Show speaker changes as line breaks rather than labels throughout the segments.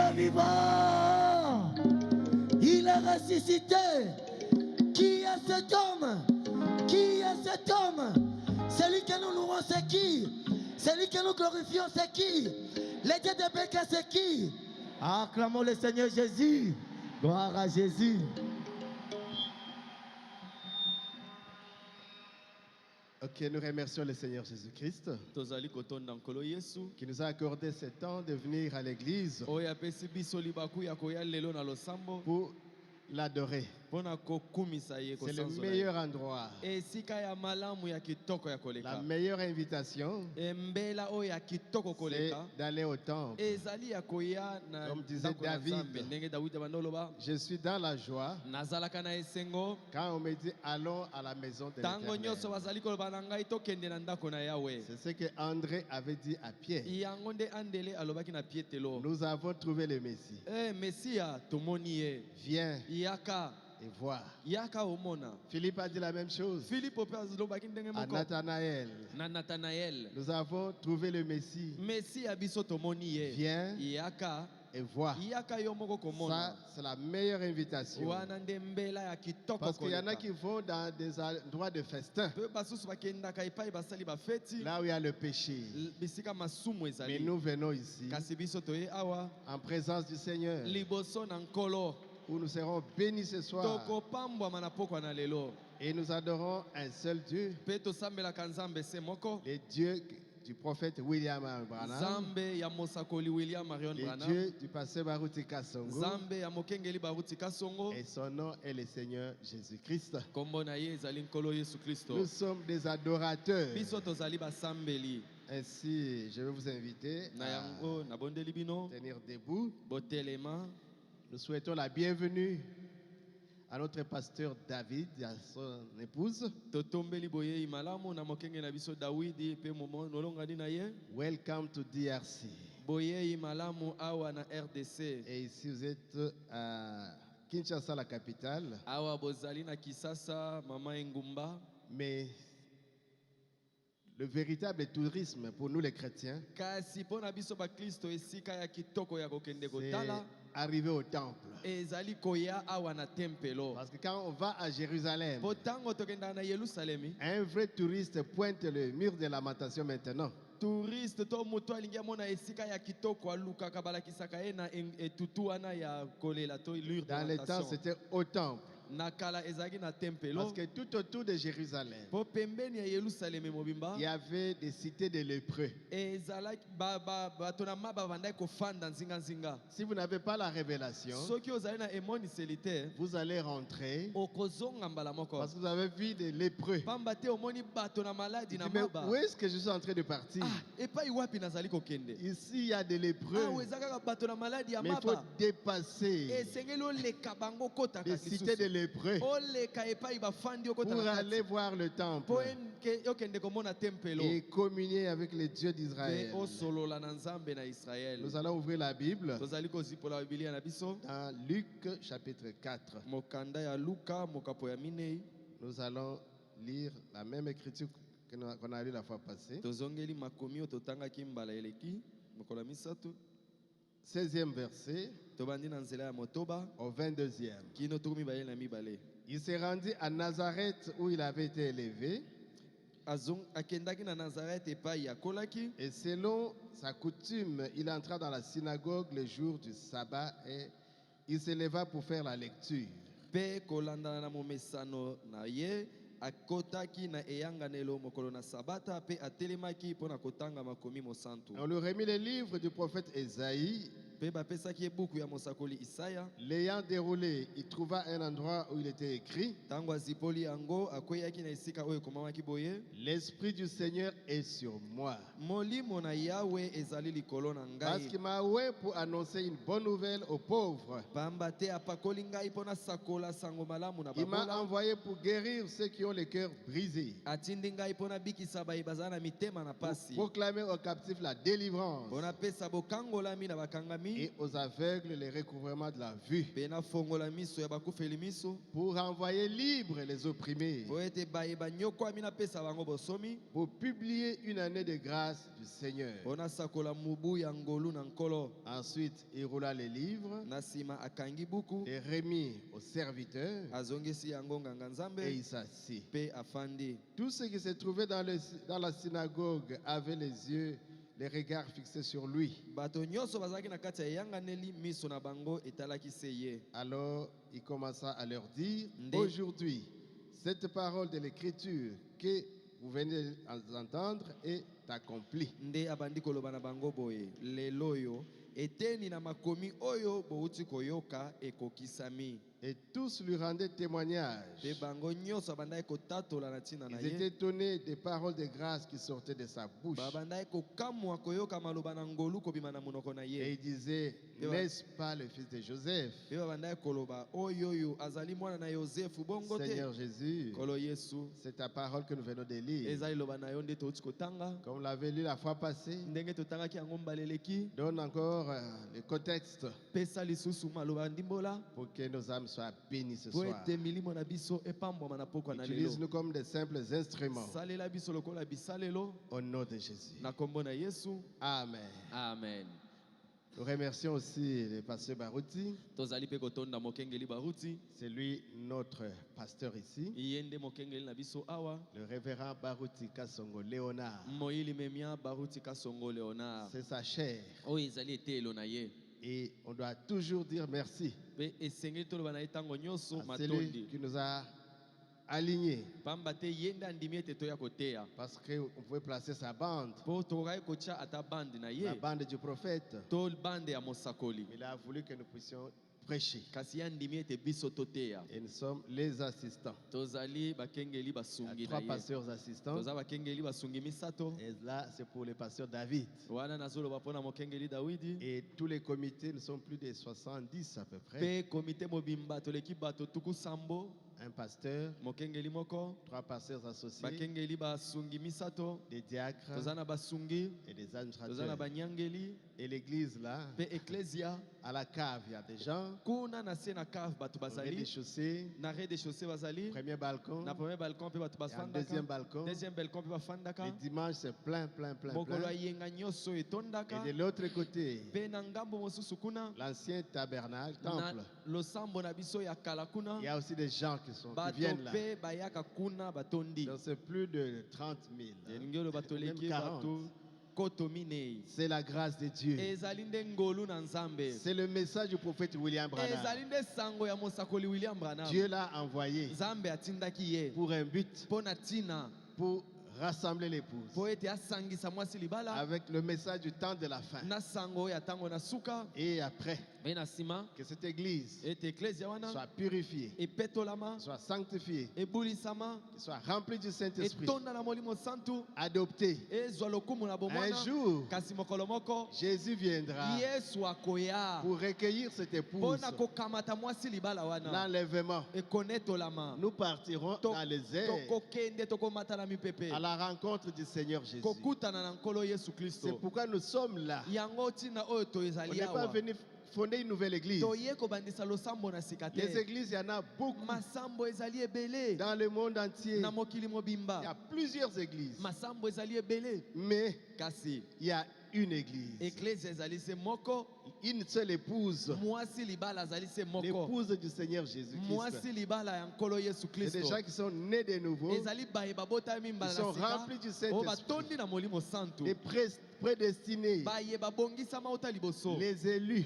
est vivant. Il est ressuscité. Qui est cet homme? Qui est cet homme? Celui que nous louons, c'est qui? Celui que nous glorifions, c'est qui? Le Dieu de Béka, c'est qui? Acclamons le Seigneur Jésus. Gloire à Jésus.
Ok, nous remercions le Seigneur Jésus-Christ qui nous a accordé ce temps de venir à l'église pour l'adorer. C'est le meilleur endroit, la meilleure invitation, c'est d'aller au temple. Comme disait David, je suis dans la joie quand on me dit allons à la maison de l'Éternel. C'est ce que André avait dit à Pierre. Nous avons trouvé le Messie. Viens et voir. Philippe a dit la même chose à Nathanaël. Nous avons trouvé le Messie. Viens et vois. Ça, c'est la meilleure invitation. Parce qu'il y en a qui vont dans des endroits de festin, là où il y a le péché. Mais nous venons ici en présence du Seigneur, où nous serons bénis ce soir. Et nous adorons un seul Dieu, le Dieu du prophète William Branham, le Dieu du pasteur Baruti Kasongo, et son nom est le Seigneur Jésus-Christ. Nous sommes des adorateurs. Ainsi, je vais vous inviter à tenir debout. Nous souhaitons la bienvenue à notre pasteur David et à son épouse. Welcome to DRC. Et ici vous êtes à Kinshasa, la capitale. Mais le véritable tourisme pour nous les chrétiens, c'est arriver au temple. Parce que quand on va à Jérusalem, un vrai touriste pointe le mur de lamentation maintenant. Dans le temps, c'était au temple. Parce que tout autour de Jérusalem, il y avait des cités de lépreux. Si vous n'avez pas la révélation, vous allez rentrer parce que vous avez vu des lépreux. Mais où est-ce que je suis en train de partir? Ici, il y a des lépreux. Mais il faut dépasser des cités de lépreux pour aller voir le temple et communier avec les dieux d'Israël. Nous allons ouvrir la Bible dans Luc chapitre 4. Nous allons lire la même écriture qu'on a lu la fois passée. 16e verset au 22e. Il s'est rendu à Nazareth où il avait été élevé. Et selon sa coutume, il entra dans la synagogue le jour du sabbat et il se leva pour faire la lecture. On lui remet le livre du prophète Ésaïe. L'ayant déroulé, il trouva un endroit où il était écrit: l'Esprit du Seigneur est sur moi. Parce qu'il m'a envoyé pour annoncer une bonne nouvelle aux pauvres. Il m'a envoyé pour guérir ceux qui ont le cœur brisé, pour proclamer aux captifs la délivrance et aux aveugles le recouvrement de la vue, pour envoyer libres les opprimés, pour publier une année de grâce du Seigneur. Ensuite, il roula les livres et remit au serviteur et il s'assit. Tous ceux qui se trouvaient dans la synagogue avaient les regards fixés sur lui. Alors il commença à leur dire, aujourd'hui, cette parole de l'Écriture que vous venez d'entendre est accomplie. Et tous lui rendaient témoignage. Ils étaient étonnés des paroles de grâce qui sortaient de sa bouche. Et ils disaient, n'est-ce pas le fils de Joseph? Seigneur Jésus, c'est ta parole que nous venons de lire. Comme on l'avait lu la fois passée, donne encore le contexte pour que nos âmes soient bénies ce soir. Utilise-nous comme des simples instruments. Au nom de Jésus. Amen.
Amen.
Nous remercions aussi le pasteur Baruti. C'est lui notre pasteur ici. Le révérend Baruti Kasongo Léonard. C'est sa chair. Et on doit toujours dire merci à celui qui nous a alignés. Parce qu'on pouvait placer sa bande, la bande du prophète. Il a voulu que nous puissions prêcher. Et nous sommes les assistants. Il y a 3 pasteurs assistants. Et là, c'est pour le pasteur David. Et tous les comités, nous sommes plus de 70 à peu près. Un pasteur, 3 pasteurs associés, des diacres et des administrateurs. Et l'église là, à la cave, il y a des gens. Au rez-de-chaussée, premier balcon, et un deuxième balcon. Les dimanches, c'est plein. Et de l'autre côté, l'ancien tabernacle, temple. Il y a aussi des gens qui viennent là. Donc c'est plus de 30 000. Même 40. C'est la grâce de Dieu. C'est le message du prophète William Branham. Dieu l'a envoyé pour un but, pour rassembler l'épouse avec le message du temps de la fin. Et après, que cette église soit purifiée, soit sanctifiée, soit remplie du Saint-Esprit, adoptée. Un jour, Jésus viendra pour recueillir cette épouse. L'enlèvement. Nous partirons dans les airs à la rencontre du Seigneur Jésus. C'est pourquoi nous sommes là. On n'est pas venu fonder une nouvelle église. Les églises, il y en a beaucoup. Dans le monde entier, il y a plusieurs églises. Mais il y a une église. Une seule épouse. L'épouse du Seigneur Jésus-Christ. C'est des gens qui sont nés de nouveau. Ils sont remplis du Saint-Esprit. Des prédestinés. Les élus.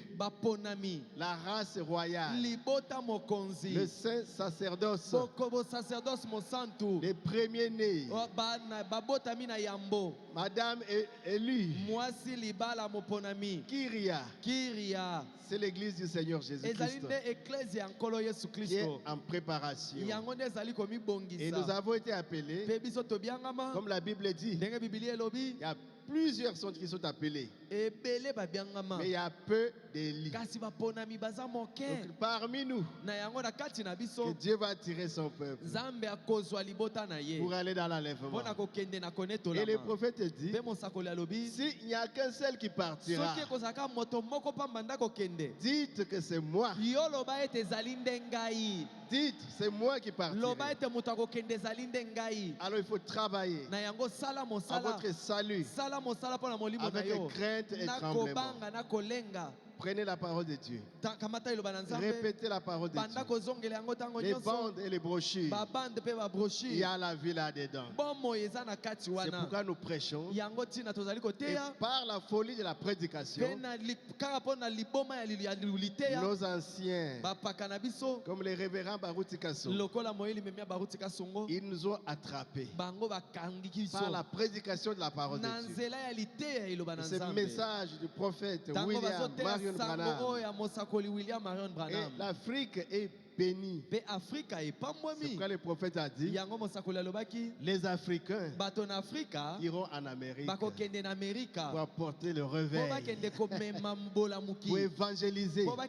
La race royale. Le saint sacerdoce. Les premiers-nés. Madame élue. Kyria. C'est l'église du Seigneur Jésus-Christ qui est en préparation. Et nous avons été appelés, comme la Bible dit, il y a plusieurs qui sont appelés, mais il y a peu d'Élie. Donc, parmi nous, que Dieu va tirer son peuple pour aller dans l'enlèvement. Et le prophète dit, s'il n'y a qu'un seul qui partira, dites que c'est moi. Dites, c'est moi qui partirai. Alors il faut travailler à votre salut avec crainte et tremblement. Prenez la parole de Dieu. Répétez la parole de Dieu. Les bandes et les brochures, il y a la vie là-dedans. C'est pourquoi nous prêchons. Et par la folie de la prédication, nos anciens, comme les révérends Baruti Kasso, ils nous ont attrapés par la prédication de la parole de Dieu. Ce message du prophète William Marion Branham. Et l'Afrique est bénie. C'est pourquoi le prophète a dit, les Africains iront en Amérique pour apporter le réveil, pour évangéliser. Parce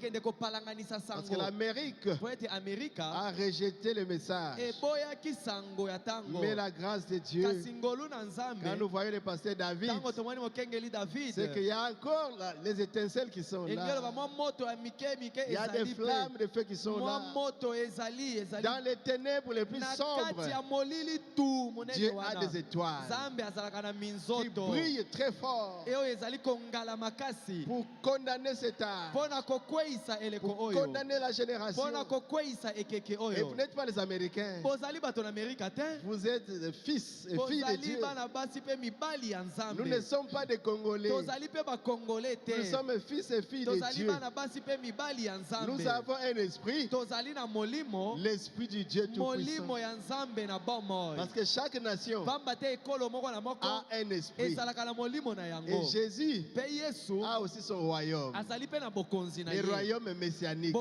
que l'Amérique a rejeté le message. Mais la grâce de Dieu, quand nous voyons le pasteur David, c'est qu'il y a encore les étincelles qui sont là. Il y a des flammes de feu qui sont là. Dans les ténèbres les plus sombres, Dieu a des étoiles qui brillent très fort pour condamner cet art, pour condamner la génération. Et vous n'êtes pas les Américains, vous êtes des fils et filles de Dieu. Nous ne sommes pas des Congolais, nous sommes fils et filles de Dieu. Nous avons un esprit, l'esprit du Dieu Tout-Puissant. Parce que chaque nation a un esprit. Et Jésus a aussi son royaume. Le royaume messianique.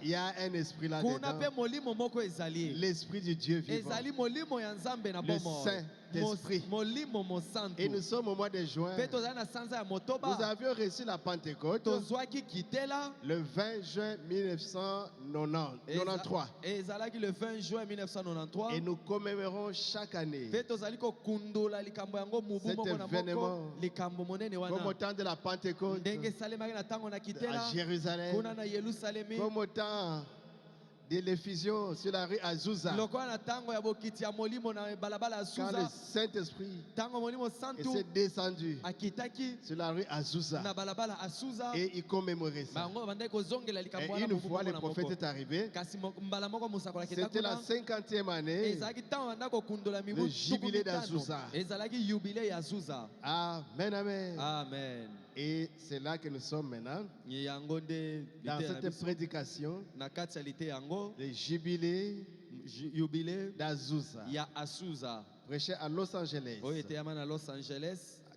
Il y a un esprit là-dedans. L'esprit du Dieu vivant. Le Saint-Esprit. Et nous sommes au mois de juin. Nous avions reçu la Pentecôte le 20 juin 1993. Et nous commémorons chaque année cet événement comme au temps de la Pentecôte à Jérusalem, comme au temps de l'effusion sur la rue Azusa, quand le Saint-Esprit est descendu sur la rue Azusa et il commémorait ça. Et une fois le prophète est arrivé, c'était la 50e année, le jubilé d'Azusa. Amen, amen.
Amen.
Et c'est là que nous sommes maintenant, dans cette prédication, le jubilé d'Azusa, prêché à Los Angeles,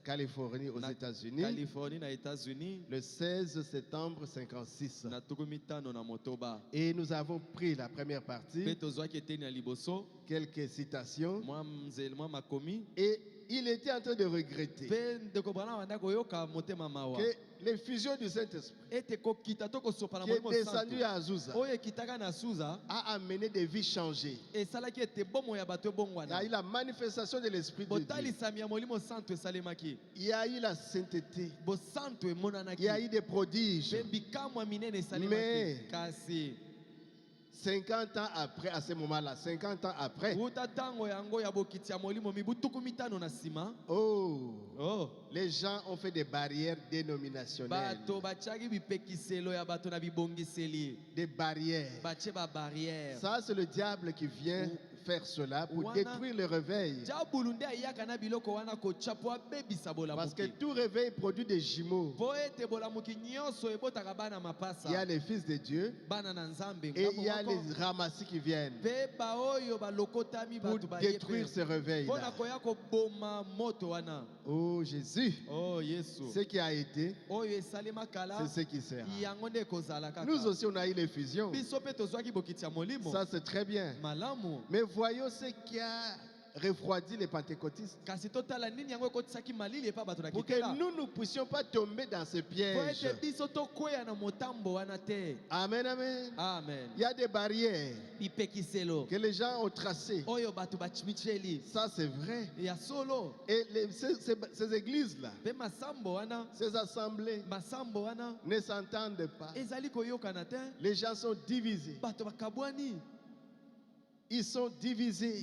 Californie, aux États-Unis, le 16 septembre 1956. Et nous avons pris la première partie, quelques citations, et il était en train de regretter que l'effusion du Saint-Esprit qui est descendu à Azusa a amené des vies changées. Il y a eu la manifestation de l'Esprit de Dieu. Il y a eu la sainteté. Il y a eu des prodiges. Mais 50 ans après, à ce moment-là, 50 ans après, les gens ont fait des barrières dénominationnelles. Des barrières. Ça, c'est le diable qui vient faire cela pour détruire le réveil. Parce que tout réveil produit des jumeaux. Il y a les fils de Dieu et il y a les ramassis qui viennent pour détruire ce réveil-là. Oh Jésus, ce qui a été, c'est ce qui sera. Nous aussi on a eu l'effusion. Ça c'est très bien. Mais voyons ce qui a refroidi les pentecôtistes pour que nous ne puissions pas tomber dans ce piège. Amen, amen.
Amen.
Il y a des barrières que les gens ont tracées. Ça, c'est vrai. Et ces églises-là, ces assemblées ne s'entendent pas. Les gens sont divisés. Ils sont divisés.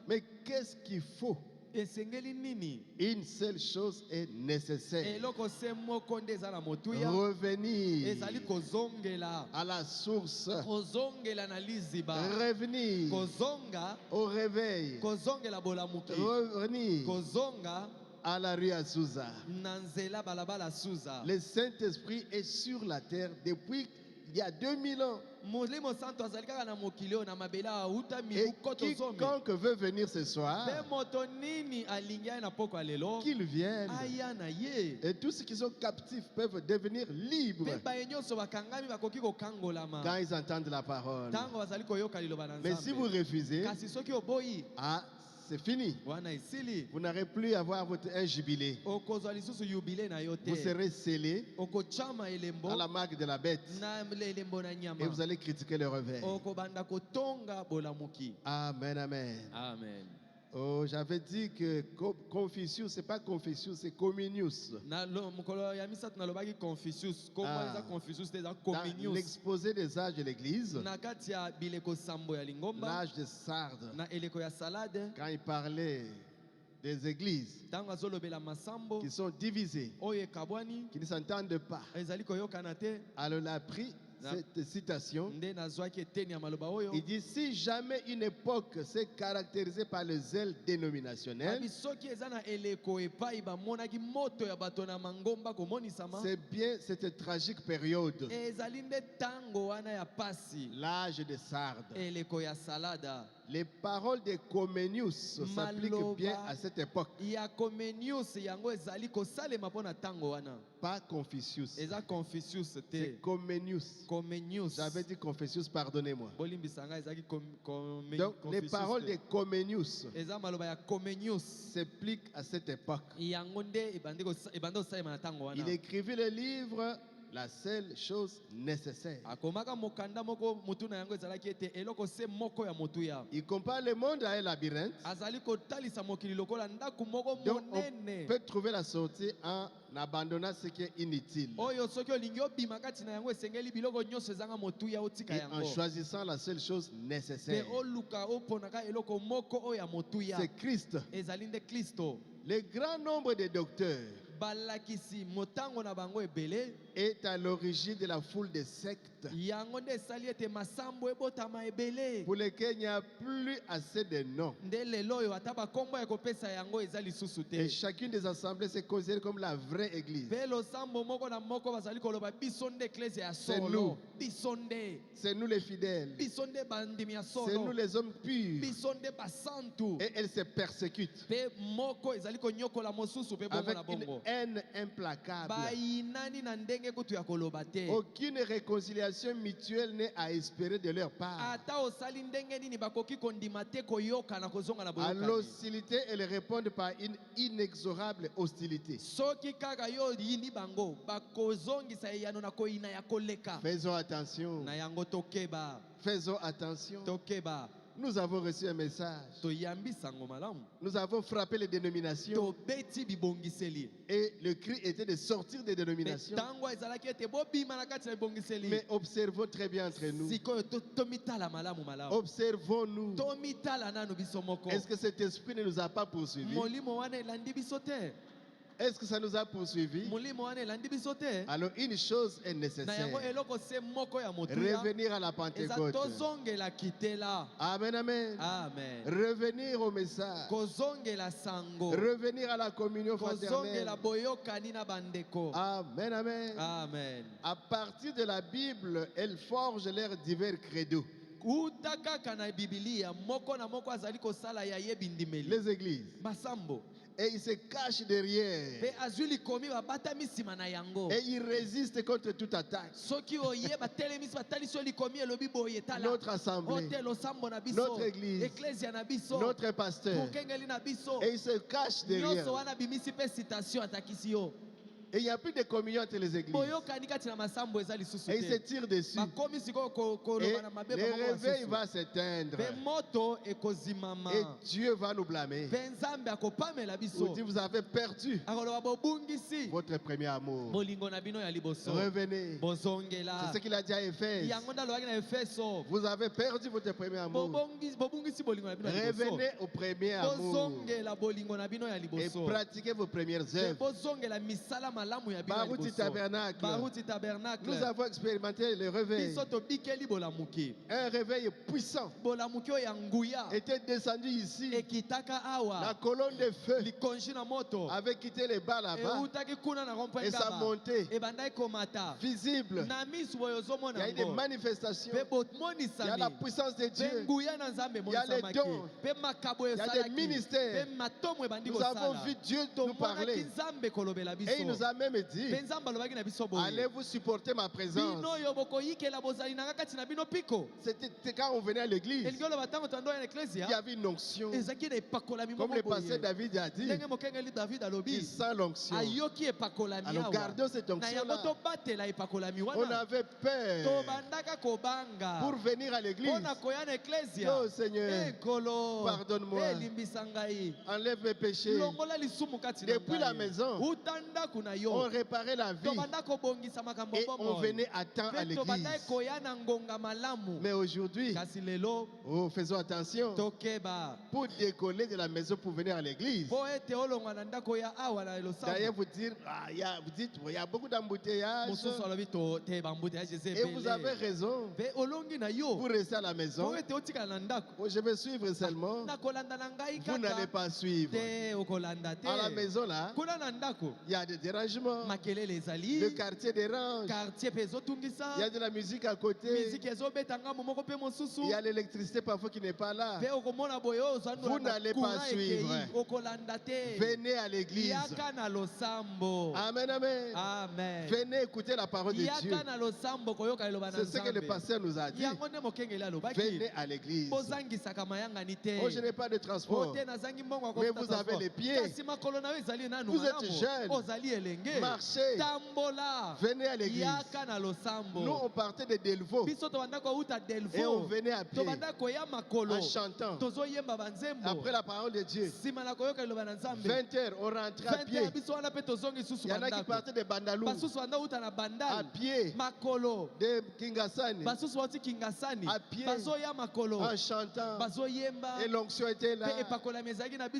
Mais qu'est-ce qu'il faut? Une seule chose est nécessaire. Revenir à la source. Revenir au réveil. Revenir à la rue Azusa. Le Saint-Esprit est sur la terre depuis il y a 2000 ans. Et quiconque veut venir ce soir, qu'il vienne. Et tous ceux qui sont captifs peuvent devenir libres quand ils entendent la parole. Mais si vous refusez, c'est fini. Vous n'aurez plus à avoir un jubilé. Vous serez scellé à la marque de la bête. Et vous allez critiquer le réveil. Amen, amen.
Amen.
Oh, j'avais dit que Confucius, c'est pas Confucius, c'est Comenius. Dans l'exposé des âges de l'Église, l'âge de Sardes, quand il parlait des églises qui sont divisées, qui ne s'entendent pas, alors il a pris cette citation. Il dit: si jamais une époque s'est caractérisée par le zèle dénominationnel, c'est bien cette tragique période, l'âge de Sardes. Les paroles de Comenius s'appliquent bien à cette époque. Pas Confucius. C'est Comenius. J'avais dit Confucius, pardonnez-moi. Donc les paroles de Comenius s'appliquent à cette époque. Il écrivit le livre La seule chose nécessaire. Il compare le monde à un labyrinthe. Donc on peut trouver la sortie en abandonnant ce qui est inutile et en choisissant la seule chose nécessaire. C'est Christ. Le grand nombre de docteurs est à l'origine de la foule des sectes pour lesquels il n'y a plus assez de noms. Et chacune des assemblées se considère comme la vraie église. C'est nous les fidèles. C'est nous les hommes purs. Et elles se persécutent avec une haine implacable. Aucune réconciliation mutuelle n'est à espérer de leur part. À l'hostilité, elles répondent par une inexorable hostilité. Faisons attention. Faisons attention. Nous avons reçu un message. Nous avons frappé les dénominations. Et le cri était de sortir des dénominations. Mais observons très bien entre nous. Observons-nous. Est-ce que cet esprit ne nous a pas poursuivis? Est-ce que ça nous a poursuivis? Alors une chose est nécessaire. Revenir à la Pentecôte. Amen, amen. Revenir au message. Revenir à la communion fraternelle. Amen, amen. À partir de la Bible, elle forge leurs divers credos. Les églises. Et il se cache derrière. Et il résiste contre toute attaque. Notre assemblée, notre église, notre pasteur. Et il se cache derrière. Et il n'y a plus de communion entre les églises. Et il se tire dessus. Et le réveil va s'éteindre. Et Dieu va nous blâmer. Vous dites, vous avez perdu votre premier amour. Revenez. C'est ce qu'il a dit à Éphèse. Vous avez perdu votre premier amour. Revenez au premier amour. Et pratiquez vos premières œuvres. Baruti Tabernacle. Nous avons expérimenté le réveil. Un réveil puissant était descendu ici. La colonne de feu avait quitté les bas là-bas. Et ça montait visible. Il y a eu des manifestations. Il y a la puissance de Dieu. Il y a les dons. Il y a des ministères. Nous avons vu Dieu nous parler. Et il nous a même dit, allez vous supporter ma présence. C'était quand on venait à l'église. Il y avait une onction. Comme le pasteur David a dit, il sent l'onction. Alors gardons cette onction-là. On avait peur pour venir à l'église. Oh Seigneur, pardonne-moi. Enlève mes péchés. Depuis la maison, on réparait la vie et on venait à temps à l'église. Mais aujourd'hui, oh, faisons attention. Pour décoller de la maison pour venir à l'église. D'ailleurs, vous dites, il y a beaucoup d'embouteillages. Et vous avez raison. Pour rester à la maison, je vais suivre seulement. Vous n'allez pas suivre. À la maison là, il y a des dérangements. Le quartier dérange. Il y a de la musique à côté. Il y a l'électricité parfois qui n'est pas là. Vous n'allez pas suivre. Venez à l'église. Amen, amen. Venez écouter la parole de Dieu. C'est ce que le pasteur nous a dit. Venez à l'église. Oh, je n'ai pas de transport. Mais vous avez les pieds. Vous êtes jeune. Marchez. Venez à l'église. Nous, on partait de Delvaux. Et on venait à pied. En chantant. Après la parole de Dieu. 20h, on rentrait à pied. Il y en a qui partaient de Bandalou. À pied. De Kingasani. À pied. En chantant. Et l'onction était là.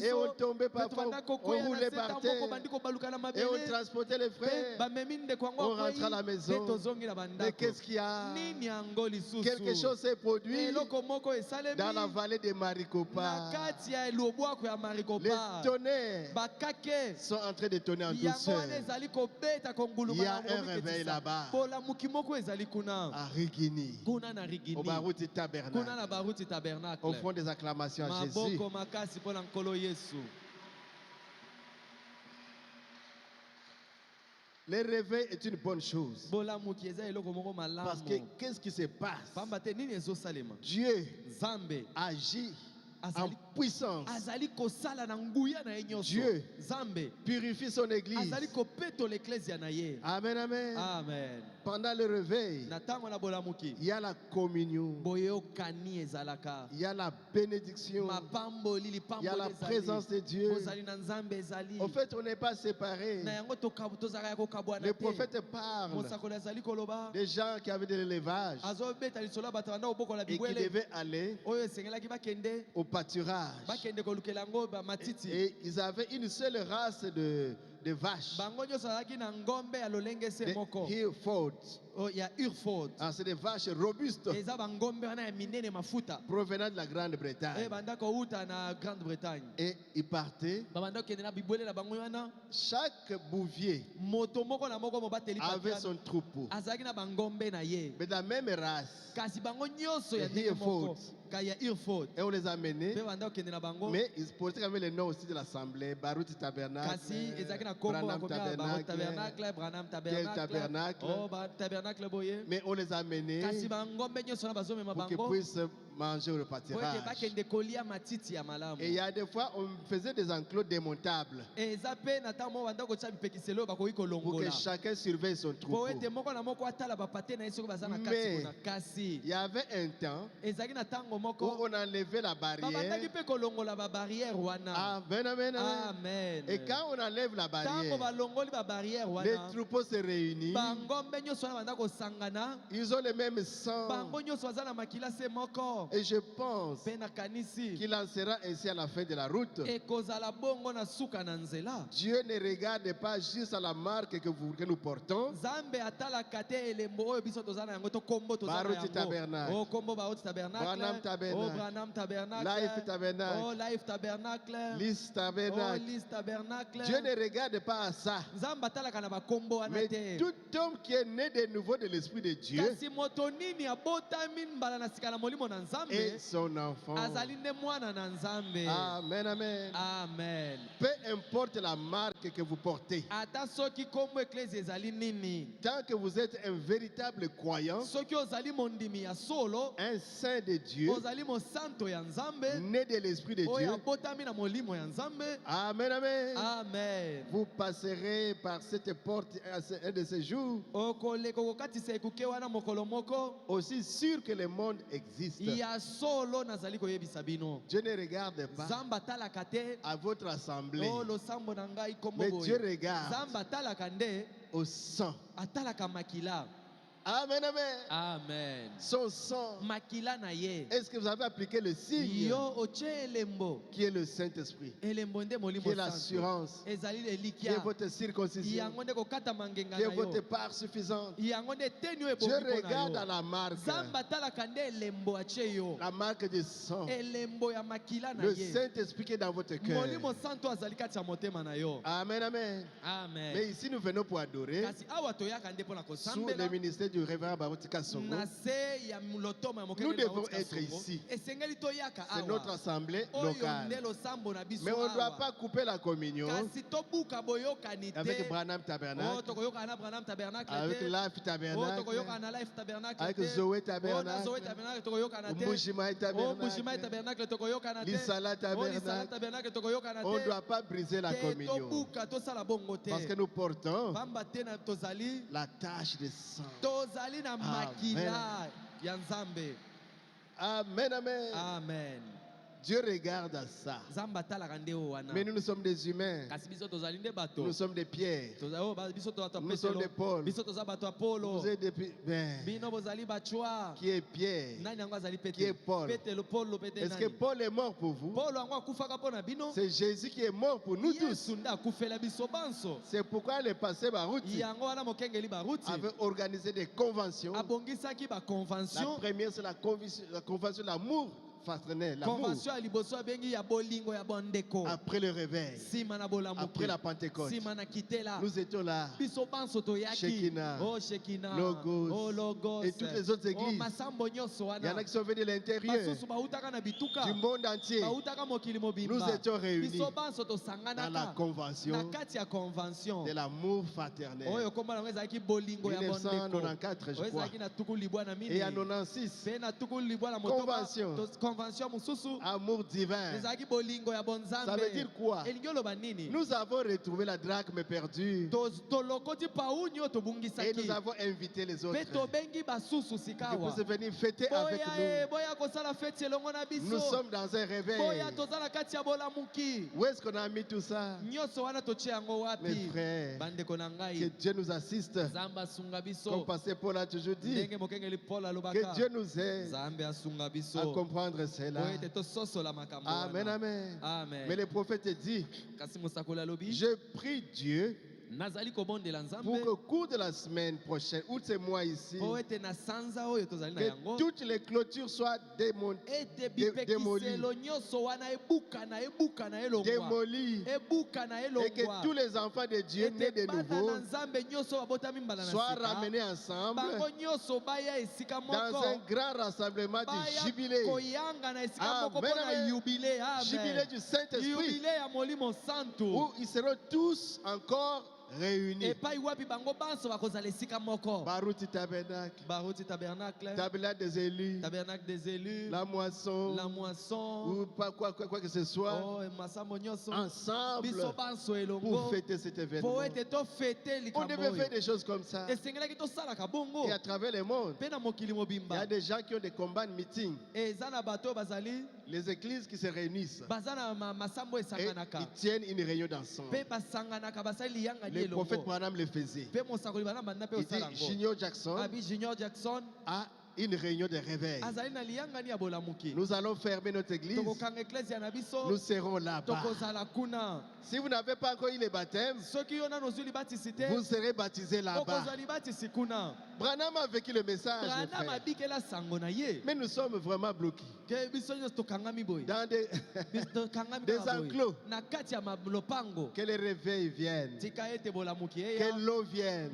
Et on tombait parfois. On roulait par terre. Et on transportait les frères. On rentre à la maison. Mais qu'est-ce qu'il y a? Quelque chose s'est produit dans la vallée de Maricopa. Les tonnerres sont en train de tonner en douceur. Il y a un réveil là-bas. À Rigini. Au Baruti Tabernacle. Au fond des acclamations à Jésus. Le réveil est une bonne chose. Parce que qu'est-ce qui se passe? Dieu agit en puissance. Dieu purifie son église. Amen, amen.
Amen.
Pendant le réveil, il y a la communion. Il y a la bénédiction. Il y a la présence de Dieu. En fait, on n'est pas séparés. Le prophète parle des gens qui avaient de l'élevage et qui devaient aller au pâturage. Et ils avaient une seule race de vaches. Des Hereford. Ah, c'est des vaches robustes provenant de la Grande-Bretagne. Et ils partaient. Chaque bouvier avait son troupeau. Mais de la même race. Les Hereford. Et on les a menés. Mais ils portaient quand même les noms aussi de l'assemblée. Baruti Tabernacle, Branham Tabernacle, Tabernacle. Mais on les a menés pour qu'ils puissent manger au pâturage. Et il y a des fois, on faisait des enclos démontables pour que chacun surveille son troupeau. Mais il y avait un temps où on enlevait la barrière. Amen, amen, amen. Et quand on enlève la barrière, les troupeaux se réunissent. Ils ont le même sang. Et je pense qu'il en sera ainsi à la fin de la route. Dieu ne regarde pas juste à la marque que nous portons. Baruti Tabernacle, Branham Tabernacle, Life Tabernacle, Lys Tabernacle. Dieu ne regarde pas à ça. Mais tout homme qui est né de nouveau de l'Esprit de Dieu et son enfant. Amen, amen.
Amen.
Peu importe la marque que vous portez, tant que vous êtes un véritable croyant, un saint de Dieu, né de l'Esprit de Dieu, amen, amen.
Amen.
Vous passerez par cette porte un de ces jours, aussi sûr que le monde existe. Dieu ne regarde pas à votre assemblée, mais Dieu regarde au sang. Amen, amen.
Amen.
Son sang. Est-ce que vous avez appliqué le signe qui est le Saint-Esprit, qui est l'assurance, qui est votre circoncision, qui est votre part suffisante? Dieu regarde à la marque du sang, le Saint-Esprit qui est dans votre cœur. Amen, amen.
Amen.
Mais ici nous venons pour adorer sous le ministère du révérend Baruti Kasongo. Nous devons être ici. C'est notre assemblée locale. Mais on ne doit pas couper la communion avec Branham Tabernacle, avec Life Tabernacle, avec Zoé Tabernacle, Mbushima Tabernacle, Lisala Tabernacle. On ne doit pas briser la communion parce que nous portons la tache de sang. Amen, amen.
Amen.
Dieu regarde à ça. Mais nous sommes des humains. Nous sommes des pierres. Nous sommes des Paul. Vous êtes des qui est Pierre? Qui est Paul? Est-ce que Paul est mort pour vous? C'est Jésus qui est mort pour nous tous. C'est pourquoi le pasteur Baruti avait organisé des conventions. La première, c'est la convention de l'amour fraternel, après le réveil, après la Pentecôte, nous étions là. Shekinah, Logos et toutes les autres églises. Il y en a qui sont venus de l'intérieur, du monde entier. Nous étions réunis dans la convention de l'amour fraternel. 1994, je crois. Et en 1996, convention amour divin. Ça veut dire quoi? Nous avons retrouvé la drachme perdue et nous avons invité les autres que vous venir fêter avec nous. Nous sommes dans un réveil. Où est-ce qu'on a mis tout ça? Mes frères, que Dieu nous assiste. Comme pasteur Paul a toujours dit, que Dieu nous aide à comprendre cela. Amen, amen. Mais le prophète dit, je prie Dieu pour qu'au cours de la semaine prochaine, ou de ce mois ici, que toutes les clôtures soient démolies, et que tous les enfants de Dieu nés de nouveau soient ramenés ensemble dans un grand rassemblement du jubilé. Jubilé du Saint-Esprit, où ils seront tous encore réunis. Baruti tabernacle, tabernacle des élus, la moisson, ou pas quoi que ce soit, ensemble pour fêter cet événement. On devait faire des choses comme ça. Et à travers le monde, il y a des gens qui ont des combats de meeting. Les églises qui se réunissent et ils tiennent une réunion d'ensemble. Le prophète Branham le faisait. Il dit Junior Jackson a une réunion de réveil. Nous allons fermer notre église. Nous serons là-bas. Si vous n'avez pas encore eu le baptême, vous serez baptisés là-bas. Branham a vécu le message, mais nous sommes vraiment bloqués dans des enclos. Que le réveil vienne, que l'eau vienne,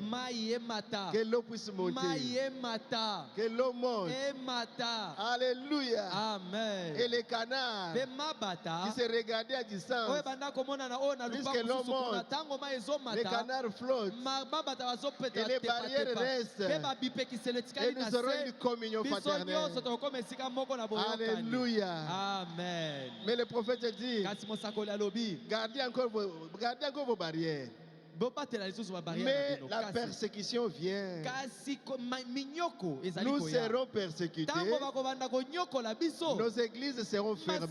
que l'eau puisse monter, que l'eau monte. Alléluia.
Amen.
Et les canards qui se regardaient à distance, puisque l'eau monte, les canards flottent et les barrières restent. Et nous aurons une communion fraternelle. Alléluia.
Amen.
Mais le prophète dit, gardez encore vos barrières. Mais la persécution vient. Nous serons persécutés. Nos églises seront fermées.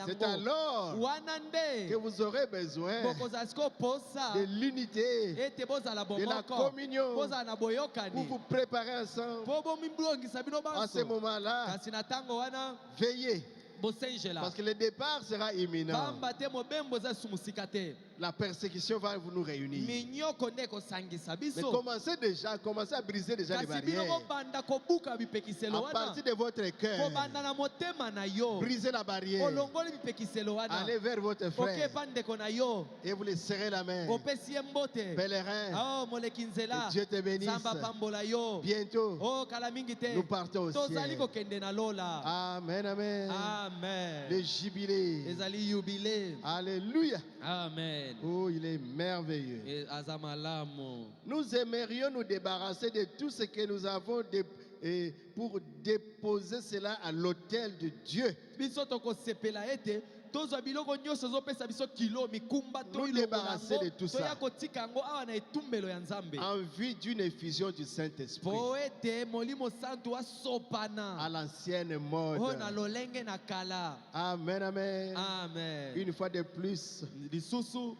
C'est alors que vous aurez besoin de l'unité, de la communion, pour vous préparer ensemble. À ce moment-là, veillez. Parce que le départ sera imminent. La persécution va nous réunir. Mais commencez à briser déjà les barrières. À partir de votre cœur, brisez la barrière. Allez vers votre frère et vous lui serrez la main. Pèlerin, que Dieu te bénisse. Bientôt, nous partons au ciel. Amen, amen.
Amen.
Le jubilé. Alléluia.
Amen.
Oh, il est merveilleux. Nous aimerions nous débarrasser de tout ce que nous avons pour déposer cela à l'autel de Dieu. Nous débarrasser de tout ça en vue d'une effusion du Saint-Esprit à l'ancienne mode. Amen, amen.
Amen.
Une fois de plus,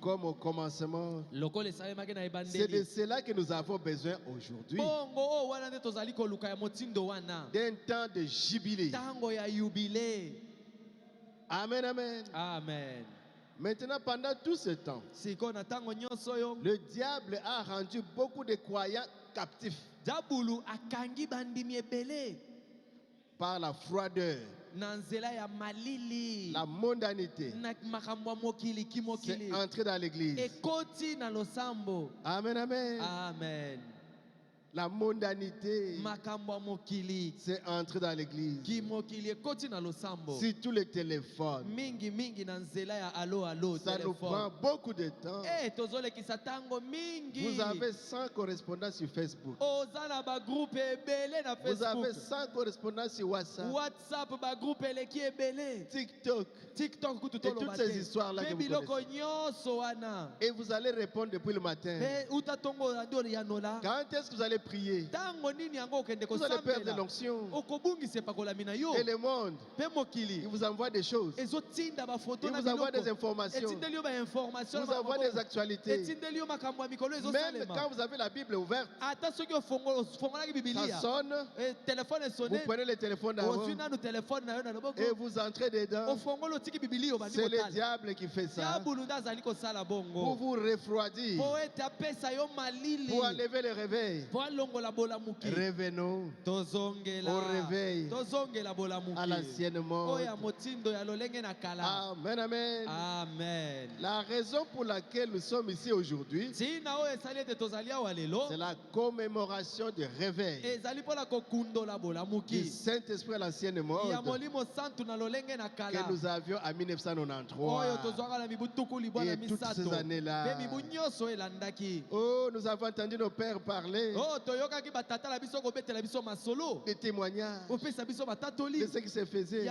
comme au commencement, c'est de cela que nous avons besoin aujourd'hui. D'un temps de jubilé. Amen, amen.
Amen.
Maintenant, pendant tout ce temps, le diable a rendu beaucoup de croyants captifs par la froideur, la mondanité. C'est entré dans l'église. Amen, amen.
Amen.
La mondanité, c'est entrer dans l'église. Surtout les téléphones. Ça nous prend beaucoup de temps. Vous avez 100 correspondants sur Facebook. Vous avez 100 correspondants sur WhatsApp. TikTok. Et toutes ces histoires-là que vous connaissez. Et vous allez répondre depuis le matin. Quand est-ce que vous allez prier, vous allez perdre l'onction. Et le monde, il vous envoie des choses. Il vous envoie des informations. Il vous envoie des actualités. Même quand vous avez la Bible ouverte, ça sonne. Vous prenez le téléphone d'abord et vous entrez dedans. C'est le diable qui fait ça. Pour vous refroidir. Pour enlever le réveil. Revenons au réveil, à l'ancienne mode. Amen, amen.
Amen.
La raison pour laquelle nous sommes ici aujourd'hui, c'est la commémoration du réveil du Saint-Esprit à l'ancienne mode que nous avions en 1993. Et toutes ces années-là, oh, nous avons entendu nos pères parler des témoignages de ce qui se faisait.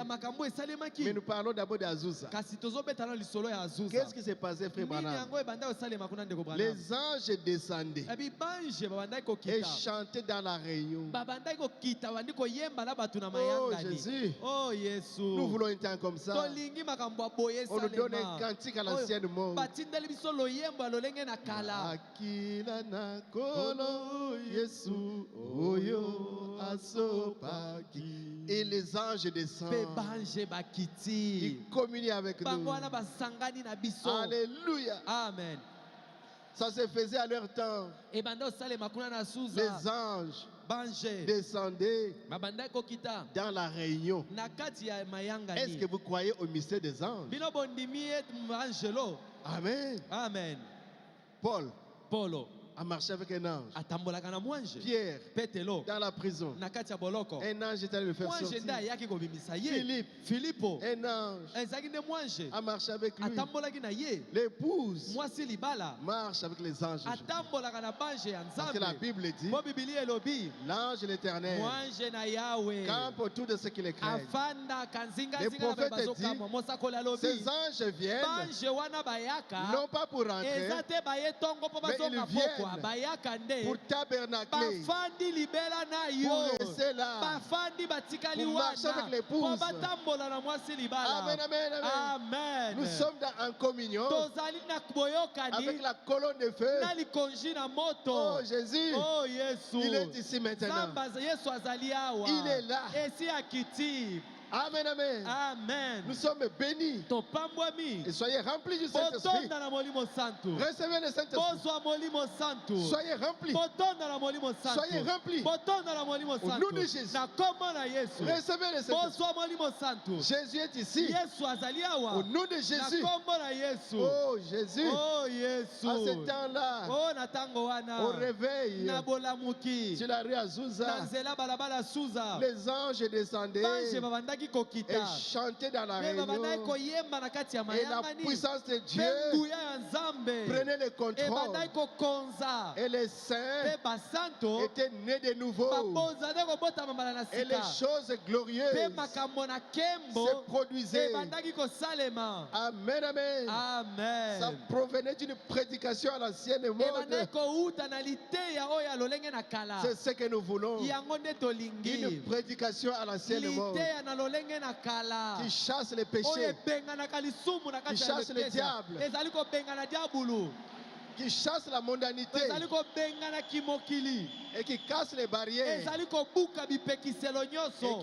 Mais nous parlons d'abord d'Azusa. Qu'est-ce qui s'est passé, frère Branham? Les anges descendaient et chantaient dans la réunion. Oh Jésus, nous voulons un temps comme ça. On nous donne un cantique à l'ancienne mode. Akila na kolo Yesu oyo asopaki. Et les anges descendent. Ils communient avec nous. Alléluia.
Amen.
Ça se faisait à leur temps. Les anges descendaient dans la réunion. Est-ce que vous croyez au mystère des anges? Amen.
Amen.
Paul
Paulo
a marché avec un ange.
atambolaka na mwanje.
Pierre,
Petelo
dans la prison,
na kati ya boloko.
un ange est allé le faire
Mwanje
sortir.
nda yaki kobimisa ye.
Philippe,
Filipo
un ange,
ezaki nde mwanje
a marché avec lui.
atambolaki na ye.
L'épouse
Mwasi libala
marche avec les anges.
atambolaka na banje ya
Parce que la
Nzambe.
Bible dit,
Bo Biblia elobi
l'ange de l'Éternel
mwanje na Yawe
campe autour de ceux qui le craignent.
afanda kanzinga
Les
zinga na
prophètes
bazokama mosakoli alobi
Ces anges viennent,
banje wana bayaka
non pas pour rentrer,
eza te baye tongo mpo
mais ils
bazonga
viennent
pokwa bayaka nde
pour tabernacler,
bafandi libela na
pour
yo
rester là,
bafandi batikali
pour marcher
wana
avec l'épouse.
mpo batambola na mwasi libala.
Amen, amen, amen.
Amen.
Nous sommes en communion
tozali na
avec
boyokani
la colonne de feu.
na likonzi na moto.
Oh Jésus,
Oh Yesu,
il est ici maintenant.
Nzambe Yesu azali awa,
Il est là.
esi akiti.
Amen, amen.
Amen.
Nous sommes bénis.
Topambwami
Et soyez remplis du Saint-Esprit.
botonda na molimo santu.
Recevez le Saint-Esprit.
Bozwa molimo santu.
Soyez remplis.
Botonda na molimo santu.
Soyez remplis.
Botonda na molimo
Au
santu.
nom de Jésus.
Na kombo na Yesu.
Recevez le Saint-Esprit.
Bozwa molimo santu.
Jésus est ici.
Yesu azali awa.
Au nom de
Na
Jésus.
kombo na Yesu.
Oh Jésus.
Oh Yesu.
À ce temps-là,
Oh na tango wana.
au réveil,
Na bolamuki.
sur la rue Azusa,
Na nzela balabala Suza.
les anges descendaient
Banje babandaki
et
kokita.
chantaient dans la
Pe babandaki
réunion.
koyemba na kati ya
Et la
mayangani.
puissance de
Pe
Dieu
nguya ya Nzambe.
prenait le contrôle.
Ebandaki kokonza.
Et les saints
Pe basanto.
étaient nés de nouveau.
Babozali kobotama mbala na
Et les
sika.
choses glorieuses
Pe makambo na kembo.
se produisaient.
Ebandaki kosalema.
Amen, amen. Ça
Amen.
provenait d'une prédication à l'ancienne mode.
Ebandaki kouta na liteya oyo ya lolenge na kala.
C'est ce que nous voulons.
Yango nde tolingi.
Une prédication à l'ancienne mode
liteya na lolenge na kala.
qui chasse les
Oyo
péchés,
ebenganaka lisumu na kati
Qui
ya
chasse le
lepesa.
diable.
Ezali kobengana diabulu.
qui chasse la mondanité
Ezali kobengana kimokili.
et qui casse les barrières
Ezali kobuka bipekiselo
et
nyonso.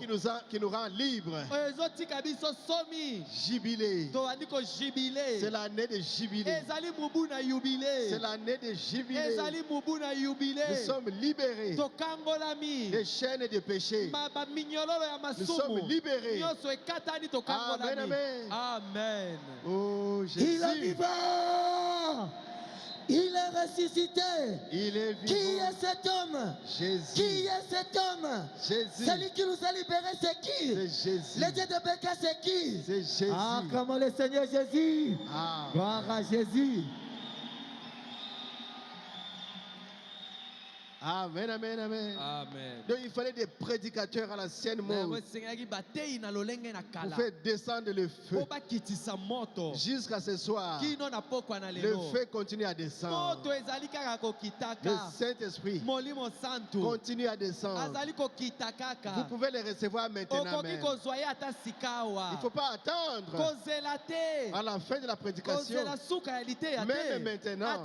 qui nous rend libres.
Oyo ezotika biso somi.
Jubilé.
Toandi kojibile.
C'est l'année de jubilé.
Ezali mubu na
C'est
yubile.
l'année de jubilé.
Ezali mubu na
Nous
yubile.
sommes libérés
Tokangolami.
des chaînes de péché.
Baminyololo ya
Nous sommes
masumu.
libérés.
Nyonso ekatani
Amen,
tokangolami.
amen.
Amen.
Oh
Il est
Jésus,
vivant. Il est ressuscité.
il est
Qui
vivant.
est cet homme?
Jésus,
Qui est cet homme?
Jésus,
Celui qui nous a libérés, c'est qui?
c'est Jésus,
Le Dieu de Béka, c'est qui?
c'est Jésus.
Ah, comment le Seigneur Jésus.
Ah.
Gloire à Jésus.
Amen, amen, amen.
Amen.
Donc il fallait des prédicateurs à l'ancienne mode pour faire descendre le feu. Jusqu'à ce soir, le feu continue à descendre. Le Saint-Esprit continue à descendre. Vous pouvez les recevoir maintenant même. Il ne faut pas attendre à la fin de la prédication. Même maintenant,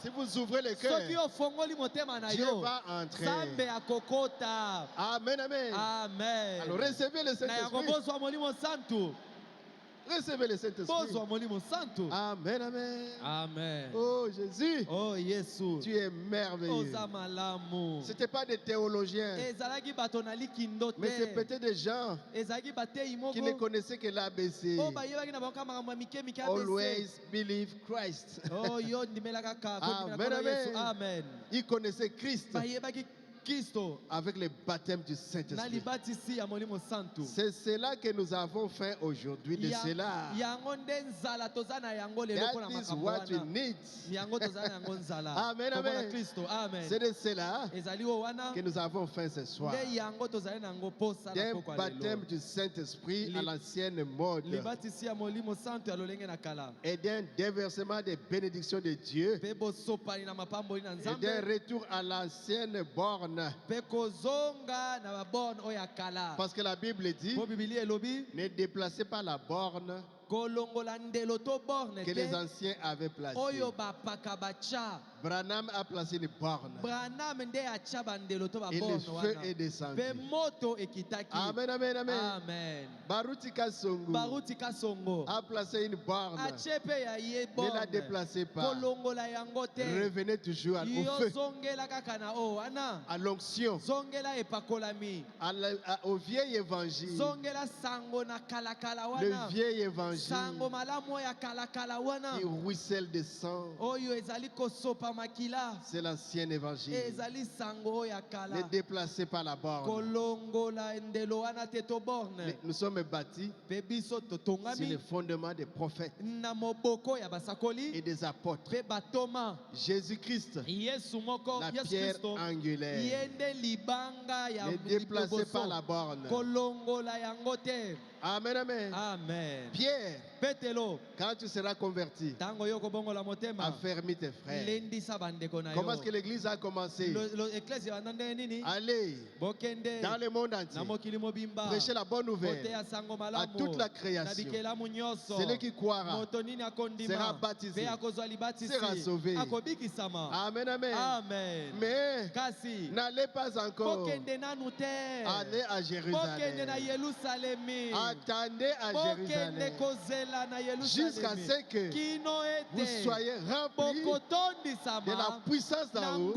si vous ouvrez le cœur, Dieu va entrer. Amen, amen.
Amen.
Alors recevez le Saint-Esprit. Recevez le Saint-Esprit. Amen, amen.
Amen.
Oh Jésus.
Oh Jésus.
Tu es merveilleux. Ce n'était pas des théologiens, mais c'est peut-être des gens qui ne connaissaient que l'ABC. Always believe Christ. Amen, amen.
Amen.
Ils connaissaient Christ avec le baptême du Saint-Esprit. C'est cela que nous avons fait aujourd'hui, de cela. That is what we need. Amen, amen. C'est de cela que nous avons fait ce soir. D'un baptême du Saint-Esprit à l'ancienne mode. Et d'un déversement des bénédictions de Dieu. Et d'un retour à l'ancienne borne. Parce que la Bible dit, ne déplacez pas la borne que les anciens avaient placée. Branham a placé une borne. Et le feu est descendu. Amen, amen, amen. Baruti Kasongo a placé une borne. Ne la déplacez pas. Revenez toujours au feu, à l'onction, au vieil évangile. Le vieil évangile qui ruisselle de sang. C'est l'ancien évangile. Ne déplacez pas la borne. Nous sommes bâtis sur le fondement des prophètes et des apôtres. Jésus-Christ, la pierre angulaire. Ne déplacez pas la borne. Amen, amen.
Amen.
Pierre, quand tu seras converti, affermis tes frères. Comment est-ce que l'église a commencé? Allez dans le monde entier, prêchez la bonne nouvelle à toute la création. Celui qui croira sera baptisé, sera sauvé. Amen, amen.
Amen.
Mais n'allez pas encore. Allez à Jérusalem. Attendez à Jérusalem jusqu'à ce que vous soyez remplis de la puissance d'en haut.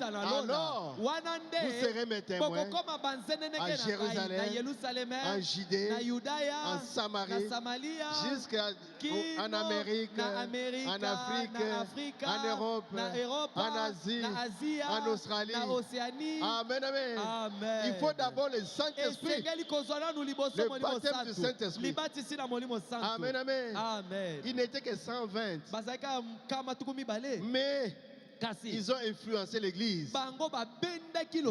Alors, vous serez mes témoins à Jérusalem, en Judée, en Samarie, jusqu'en Amérique, en Afrique, en Europe, en Asie, en Australie. Amen, amen. Il faut d'abord le Saint-Esprit. Le baptême du Saint-Esprit. Amen, amen.
Amen.
Il n'était que 120. Mais ils ont influencé l'église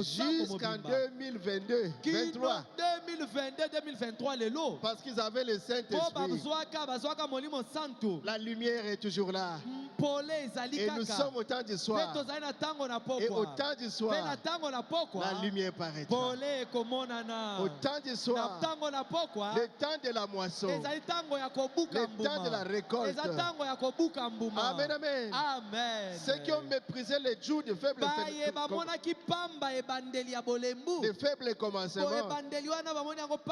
jusqu'en 2022-2023. Parce qu'ils avaient le Saint-Esprit. La lumière est toujours là. Et nous sommes au temps du soir. Et au temps du soir, la lumière paraîtra. Au temps du soir, le temps de la moisson, le temps de la récolte. Amen, amen. Ceux qui ont méprisé les jours de faibles commencements,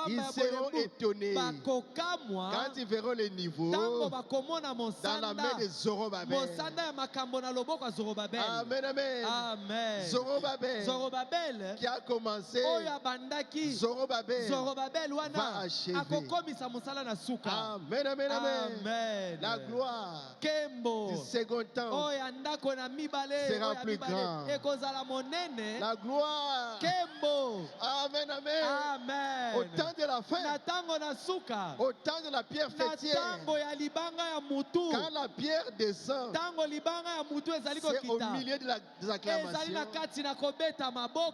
ils seront étonnés quand ils verront les niveaux dans la main de Zorobabel. Amen, amen.
Amen.
Zorobabel qui a commencé, Zorobabel va achever. Amen, amen, amen. La gloire du second temps sera plus grande. La gloire. Amen, amen. Au temps de la fin, au temps de la pierre fêtière, quand la pierre descend, C'est au milieu de des acclamations.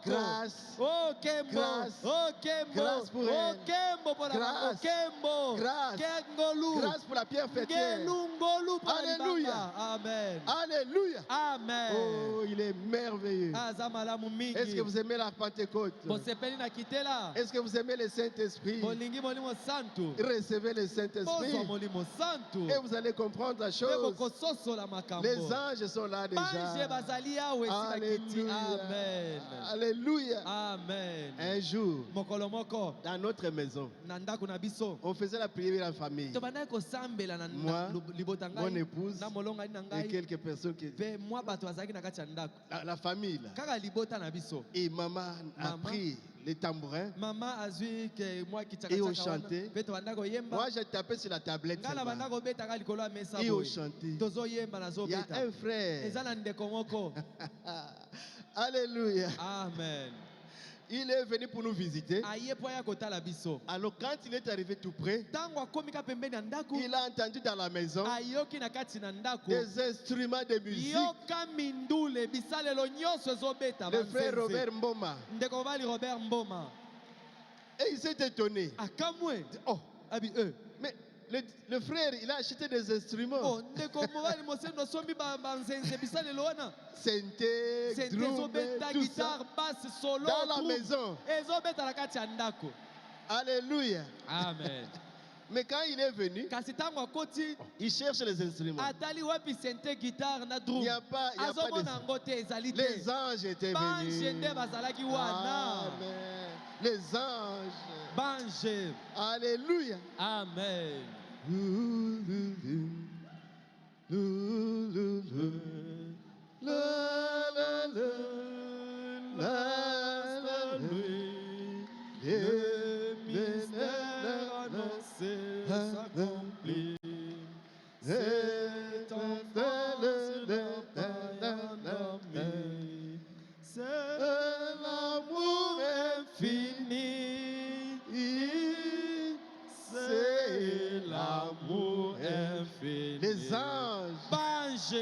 Grâce.
Oh Kembo.
Grâce.
Oh Kembo.
Grâce pour
Oh
elle.
Kembo pour la
Grâce.
Kembo.
Grâce.
Kengolu.
Grâce pour la pierre fêtière.
Ngelungolu pour la
Alléluia.
libanga. Amen.
Alléluia.
Amen.
Oh, il est merveilleux.
Azamalamu mingi.
Est-ce que vous aimez la Pentecôte?
Bosepeli na kitela.
Est-ce que vous aimez le Saint-Esprit?
Bolingi molimo santu.
Recevez le Saint-Esprit.
Bozo molimo santu.
Et vous allez comprendre la chose.
Beko kososo la makambo.
Les anges sont là déjà.
Banje bazali yawe sina kiti. Amen.
Alléluia.
Amen.
Un jour,
Mokolo moko.
dans notre maison,
Na ndako na biso.
on faisait la prière en famille.
Tobanda kosambela na
Moi,
libota
mon
ngai.
épouse
Na molonga ni na
et
ngai.
quelques personnes qui...
Pe mwa bato azaki na kati ya ndako.
La famille là.
Kaka libota na biso.
Et maman a
Maman.
pris les tambourins.
Mama azwi ke mwa
Et on chantait.
Pe tobanda koyemba.
Moi, j'ai tapé sur la tablette.
Ngala
seulement.
banda kobeta ka likolo ya mesa
Et on
boye.
chantait.
Tozoyemba na
Il y a
zobeta.
un frère.
Eza na ndeko moko.
Alléluia.
Amen.
Il est venu pour nous visiter.
Aye po ya kotala biso.
Alors quand il est arrivé tout près,
Tango akomika pembeni ya ndako.
il a entendu dans la maison
Ayoki na kati na ndako.
des instruments de musique.
Yoka mindule bisalelo nyonso ezobeta.
Le frère Robert Mboma.
Ndeko bali Robert Mboma.
Et il s'est étonné.
Akamwe.
Oh,
Abi
mais le frère, il a acheté des instruments.
Oh, ndeko mobali mosendo sombi banzenze bisalelo wana.
Synthé,
Sente
drum,
ezobeta
tout ça.
guitare, basse, solo.
Dans la
drum.
maison.
Ezobeta na kati ya ndako.
Alléluia.
Amen.
Mais quand il est venu,
Kasi tango akoti
il cherche les instruments.
atali wapi sente guitare na drum.
Il n'y a pas
Azomona
de...
yango te ezali te.
Les anges étaient
Bange
venus.
nde bazalaki wana.
Amen. Les anges.
Bange.
Alléluia.
Amen. Le mystère annoncé s'accomplit. C'est enfance d'un païen nommé. C'est l'amour infini. C'est l'amour infini.
Les anges
Bange.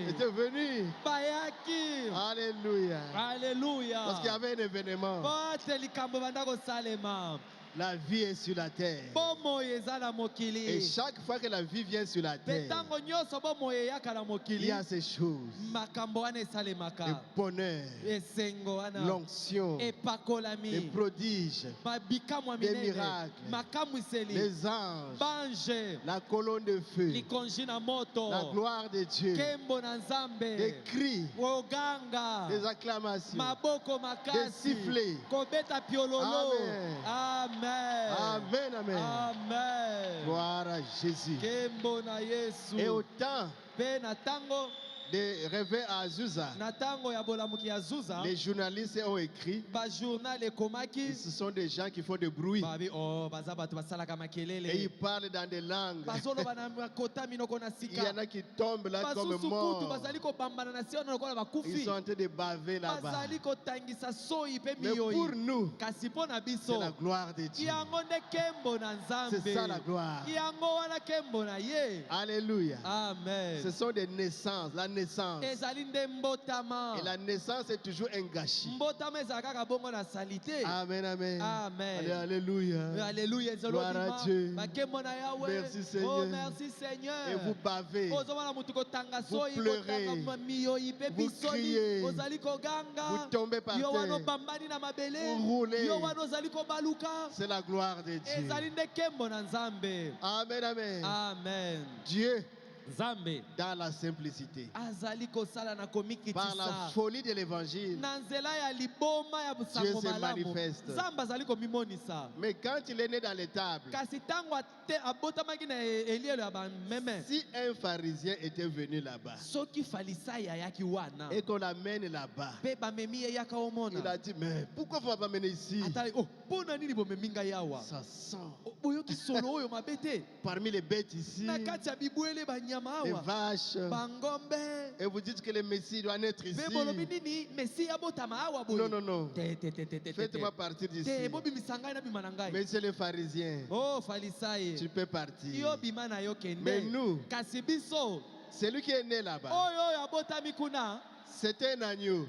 étaient venus.
Bayaki.
Alléluia.
Alléluia.
Parce qu'il y avait un événement.
Pote likambo banda kosalema.
La vie est sur la terre.
Bomoi eza na mokili.
Et chaque fois que la vie vient sur la
Pe
terre,
ntango nyonso bomoi eyaka na
il
mokili.
y a ces choses.
Makambo wana
Le
esalemaka.
bonheur,
Esengo wana.
l'onction, les
Epakolami.
prodiges,
Mabikamwa
des
minene.
miracles,
Makamwiseli.
les anges,
Bange.
la colonne de feu,
Likonji na moto.
la gloire de Dieu,
Kembo na Nzambe.
des cris,
Woganga.
des acclamations.
Maboko makasi.
Des sifflets.
Kobeta piololo.
Amen.
Amen.
Amen, amen.
Amen.
Gloire à Jésus.
Kembo na Yesu.
Et au temps
Pe na tango
de réveil à Azusa,
na tango ya bolamuki ya Zuza.
les journalistes ont écrit,
Ba journal ekomaki.
ce sont des gens qui font du bruit.
Babi oh baza bato basalaka
Et
makelele.
ils parlent dans des langues.
Bazoloba na makota minoko na
Il y en
sika.
a qui tombent là comme
Basusu kutu
morts.
bazali kobambana na siona lokola
Ils
bakufi.
sont en train de baver là-bas.
Bazali kotangisa soi pe
Mais pour
miyoyi.
nous,
Kasi mpo na
c'est
biso.
la gloire de Dieu.
Yango nde kembo na Nzambe.
C'est ça la gloire.
Yango wana kembo na ye.
Alléluia.
Amen.
Ce sont des naissances, la naissance.
Ezali nde mbotama.
Et la naissance est toujours un gâchis.
Mbotama ezala kaka bongo na salite.
Amen, amen.
Amen.
Alléluia.
Alléluia.
Gloire à Dieu.
Bakembo na Yahweh.
Merci, Seigneur.
Oh merci Seigneur.
Et vous bavez.
Ozomona mutu kotanga soi
pleurez.
kotanga miyoyi pe
Vous
bisoli.
criez.
Ozali koganga.
Vous tombez par
Yo wana
terre.
bambani na mabele.
Vous roulez.
Yo wana ozali kobaluka.
C'est la gloire de Dieu.
Ezali nde kembo na Nzambe.
Amen, amen.
Amen.
Dieu,
Nzambe
dans la simplicité,
azali kosala na
par la
komikitisa.
folie de l'évangile,
Na nzela ya liboma ya
Dieu
busango
se
malamu.
manifeste.
Nzambe azali komimonisa.
Mais quand il est né dans l'étable,
Kasi tango abotamaki na elielo ya bameme.
si un pharisien était venu là-bas
Soki falisai ayaki wana.
et qu'on l'amène là-bas,
Pe bamemi ye yaka
il
omona.
a dit, mais pourquoi vous m'avez amené ici?
Atali oh pona nini bomemi ngai yawa.
Ça sent
Boyoki solo oyo mabete.
parmi les bêtes ici,
Na kati ya bibwele banyama
les
awa.
vaches,
Bangombe.
et vous dites que le Messie doit naître ici.
Pe bolobi nini mesi abotama awa boyo.
Non, non, non.
Te.
Faites-moi partir d'ici.
Te bobi misangai na bimana ngai.
Monsieur le pharisien,
Oh falisai.
tu peux partir.
Yo bima na yo kende.
Mais nous,
Kasi biso
Celui qui est né là-bas, c'était un agneau.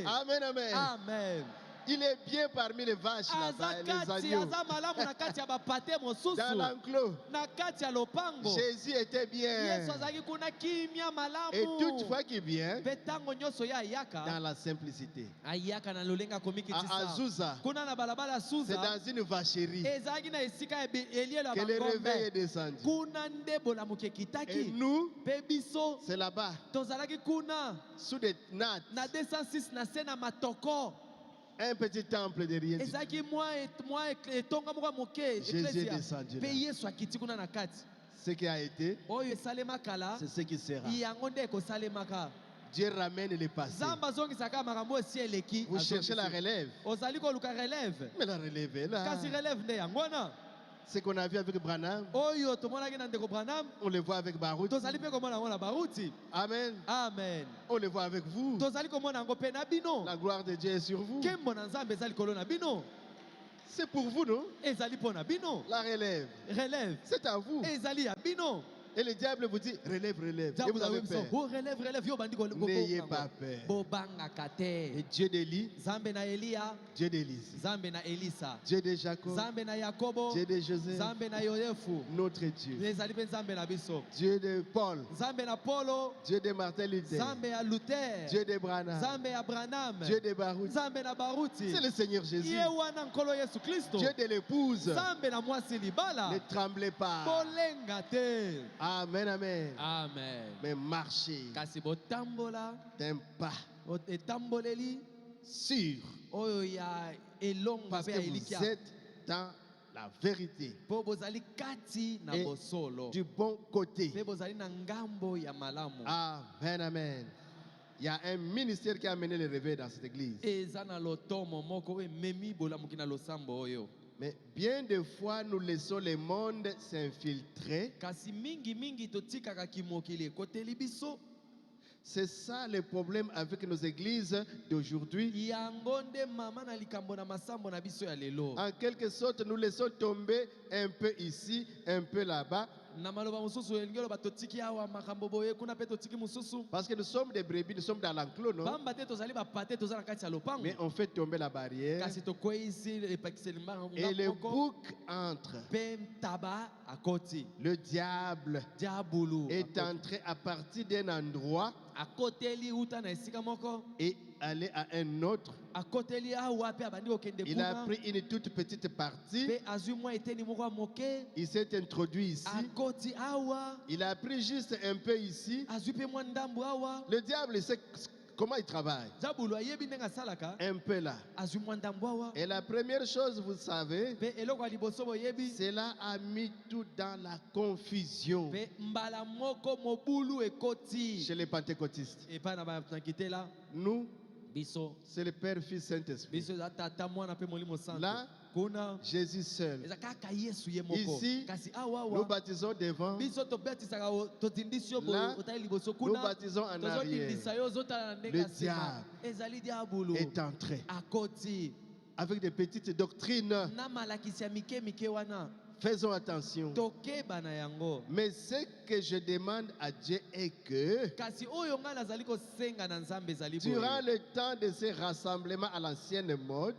Amen, amen.
Amen.
Il est bien parmi les vaches là-bas, et les agneaux. Dans l'enclos, Jésus était bien. Et toutefois qu'il vient, dans la simplicité. À Azusa, c'est dans une vacherie que le réveil est descendu. Et nous, c'est là-bas, sous des nattes. Un petit temple de rien du tout. Jésus est descendu là. Ce qui a été, c'est ce qui sera. Dieu ramène les passés. Vous cherchez la relève. Mais la relève est là. Ce qu'on a vu avec Branham, on le voit avec Baruti. Amen.
Amen.
On le voit avec vous. La gloire de Dieu est sur vous. C'est pour vous, non? La relève. C'est à vous. Et le diable vous dit, relève, relève. Et vous avez peur. N'ayez pas peur. Et Dieu d'Élie, Dieu d'Élise, Dieu de Jacob, Dieu de Joseph, notre Dieu. Dieu de Paul, Dieu de Martin Luther, Dieu de Branham, Dieu de Baruti. C'est le Seigneur Jésus. Dieu de l'épouse. Ne tremblez pas. Amen, amen.
Amen.
Mais marchez d'un pas sûr. Parce que vous êtes dans la vérité. Et du bon côté. Amen, amen. Il y a un ministère qui a amené le réveil dans cette église. Mais bien des fois, nous laissons le monde s'infiltrer. C'est ça le problème avec nos églises d'aujourd'hui. En quelque sorte, nous laissons tomber un peu ici, un peu là-bas. Parce que nous sommes des brebis, nous sommes dans l'enclos, non? Mais on fait tomber la barrière. Et le bouc entre. Le diable est entré à partir d'un endroit et aller à un autre. Il a pris une toute petite partie. Il s'est introduit ici. Il a pris juste un peu ici. Le diable sait comment il travaille. Un peu là. Et la première chose, vous savez, cela a mis tout dans la confusion. Chez les pentecôtistes. Nous, c'est le Père, Fils, Saint-Esprit. Là, Jésus seul. Ici, nous baptisons devant. Là, nous baptisons en arrière. Le diable est entré avec des petites doctrines. Faisons attention. Mais ce que je demande à Dieu est que durant le temps de ces rassemblements à l'ancienne mode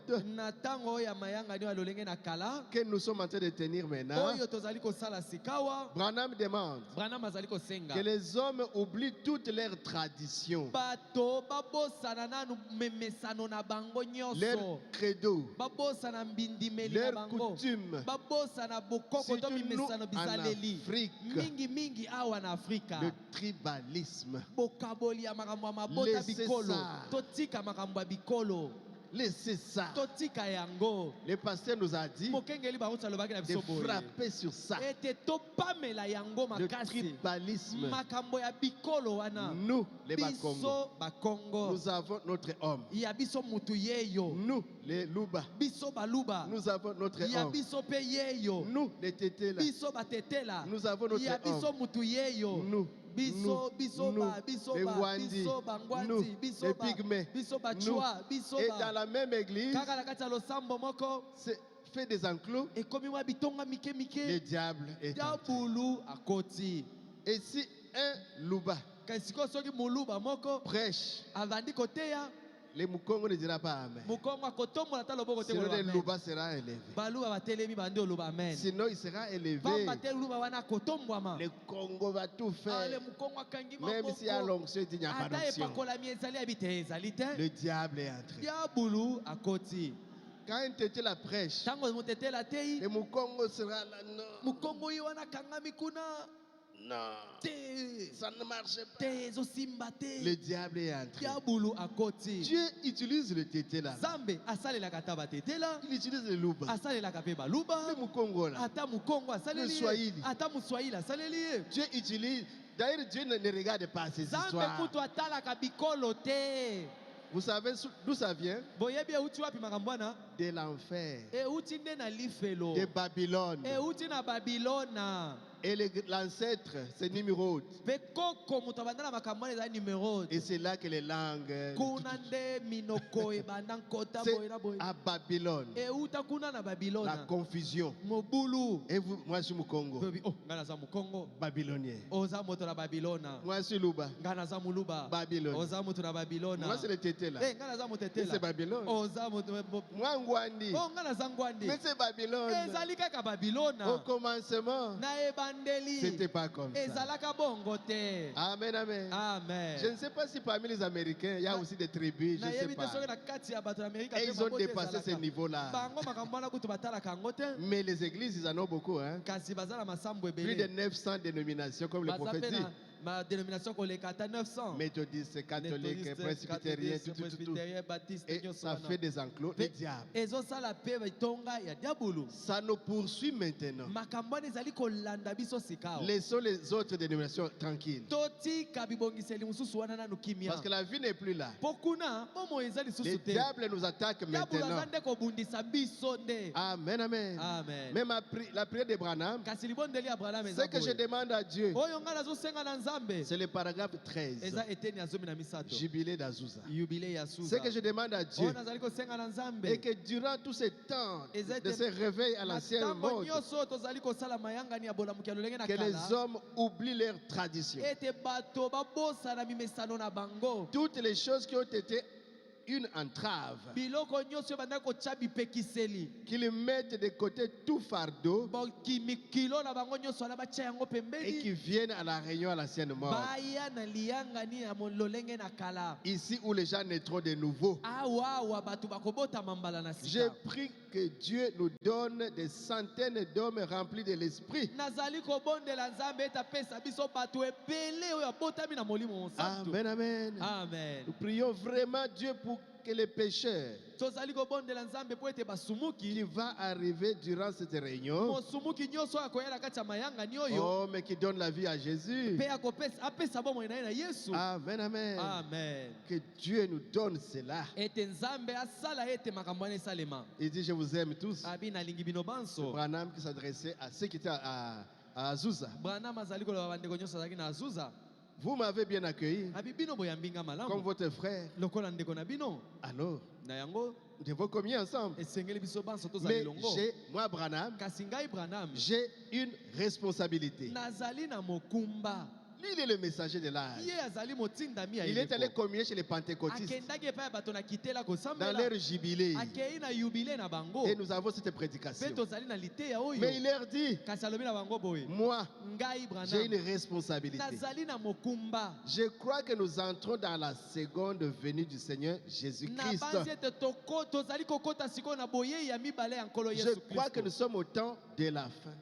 que nous sommes en train de tenir maintenant, Branham demande que les hommes oublient toutes leurs traditions, leurs credos, leurs coutumes. Surtout nous en Afrique, le tribalisme. Laissez ça. Le pasteur nous a dit de frapper sur ça. Le tribalisme. Nous, les Bakongo, nous avons notre homme. Nous, les Luba, nous avons notre homme. Nous, les Tetela, nous avons notre homme. Nous, les Wandi, nous, les Pygmées, nous. Et dans la même église, c'est fait des enclos. Le diable est entré. Et si un Luba prêche, les Mukongo ne dira pas Amen. Sinon, le Luba sera élevé. Sinon, il sera élevé. Le Congo va tout faire. Même si à l'onction, il n'y a pas d'onction. Le diable est entré. Quand un tété la prêche, le Mukongo sera là. Non, ça ne marche pas. Le diable est entré. Dieu utilise le tété là. Il utilise le louba. Le Mukongo là. Le Swahili. Dieu utilise. D'ailleurs, Dieu ne regarde pas ces histoires. Vous savez d'où ça vient? De l'enfer. De Babylone. Et l'ancêtre, c'est Nimrod. Et c'est là que les langues. C'est à Babylone. La confusion. Et vous, moi je suis Mukongo. Babylonien. Moi je suis Luba. Babylone. Moi c'est le tété là. C'est Babylone. Moi Ngwandi. Mais c'est Babylone. Au commencement, c'était pas comme ça. Amen, amen. Je ne sais pas si parmi les Américains, il y a aussi des tribus, je ne sais pas. Et ils ont dépassé ce niveau-là. Mais les églises, ils en ont beaucoup. Hein? Plus de 900 dénominations, comme le prophète dit.
Ma dénomination collecte 900.
Méthodistes, catholiques, presbytériens, tout. Et ça fait des enclos, les diables. Ça nous poursuit maintenant. Laissons les autres dénominations tranquilles. Parce que la vie n'est plus là. Les diables nous attaquent maintenant. Amen, amen. Même la prière de Branham, ce que je demande à Dieu, c'est le paragraphe 13. Jubilé d'Azusa. Ce que je demande à Dieu, et que durant tout ce temps de ce réveil à l'ancienne mode, que les hommes oublient leurs traditions. Toutes les choses qui ont été une entrave, qu'ils mettent de côté tout fardeau et qui viennent à la réunion à l'ancienne mort. Ici où les gens naîtront de nouveau. Je prie que Dieu nous donne des centaines d'hommes remplis de l'esprit. Amen, amen. Nous prions vraiment Dieu pour que les pécheurs qui va arriver durant cette réunion, oh, mais qui donne la vie à Jésus. Amen, amen. Que Dieu nous donne cela. Il dit, je vous aime tous. C'est Branham qui s'adressait à ceux qui étaient à Azusa. Vous m'avez bien accueilli comme votre frère. Alors, nous devons communier ensemble. Mais moi, Branham, j'ai une responsabilité. Il est le messager de l'âge. Il est allé communier chez les pentecôtistes dans leur jubilé. Et nous avons cette prédication. Mais il leur dit, moi, j'ai une responsabilité. Je crois que nous entrons dans la seconde venue du Seigneur Jésus-Christ. Je crois que nous sommes au temps de la fin.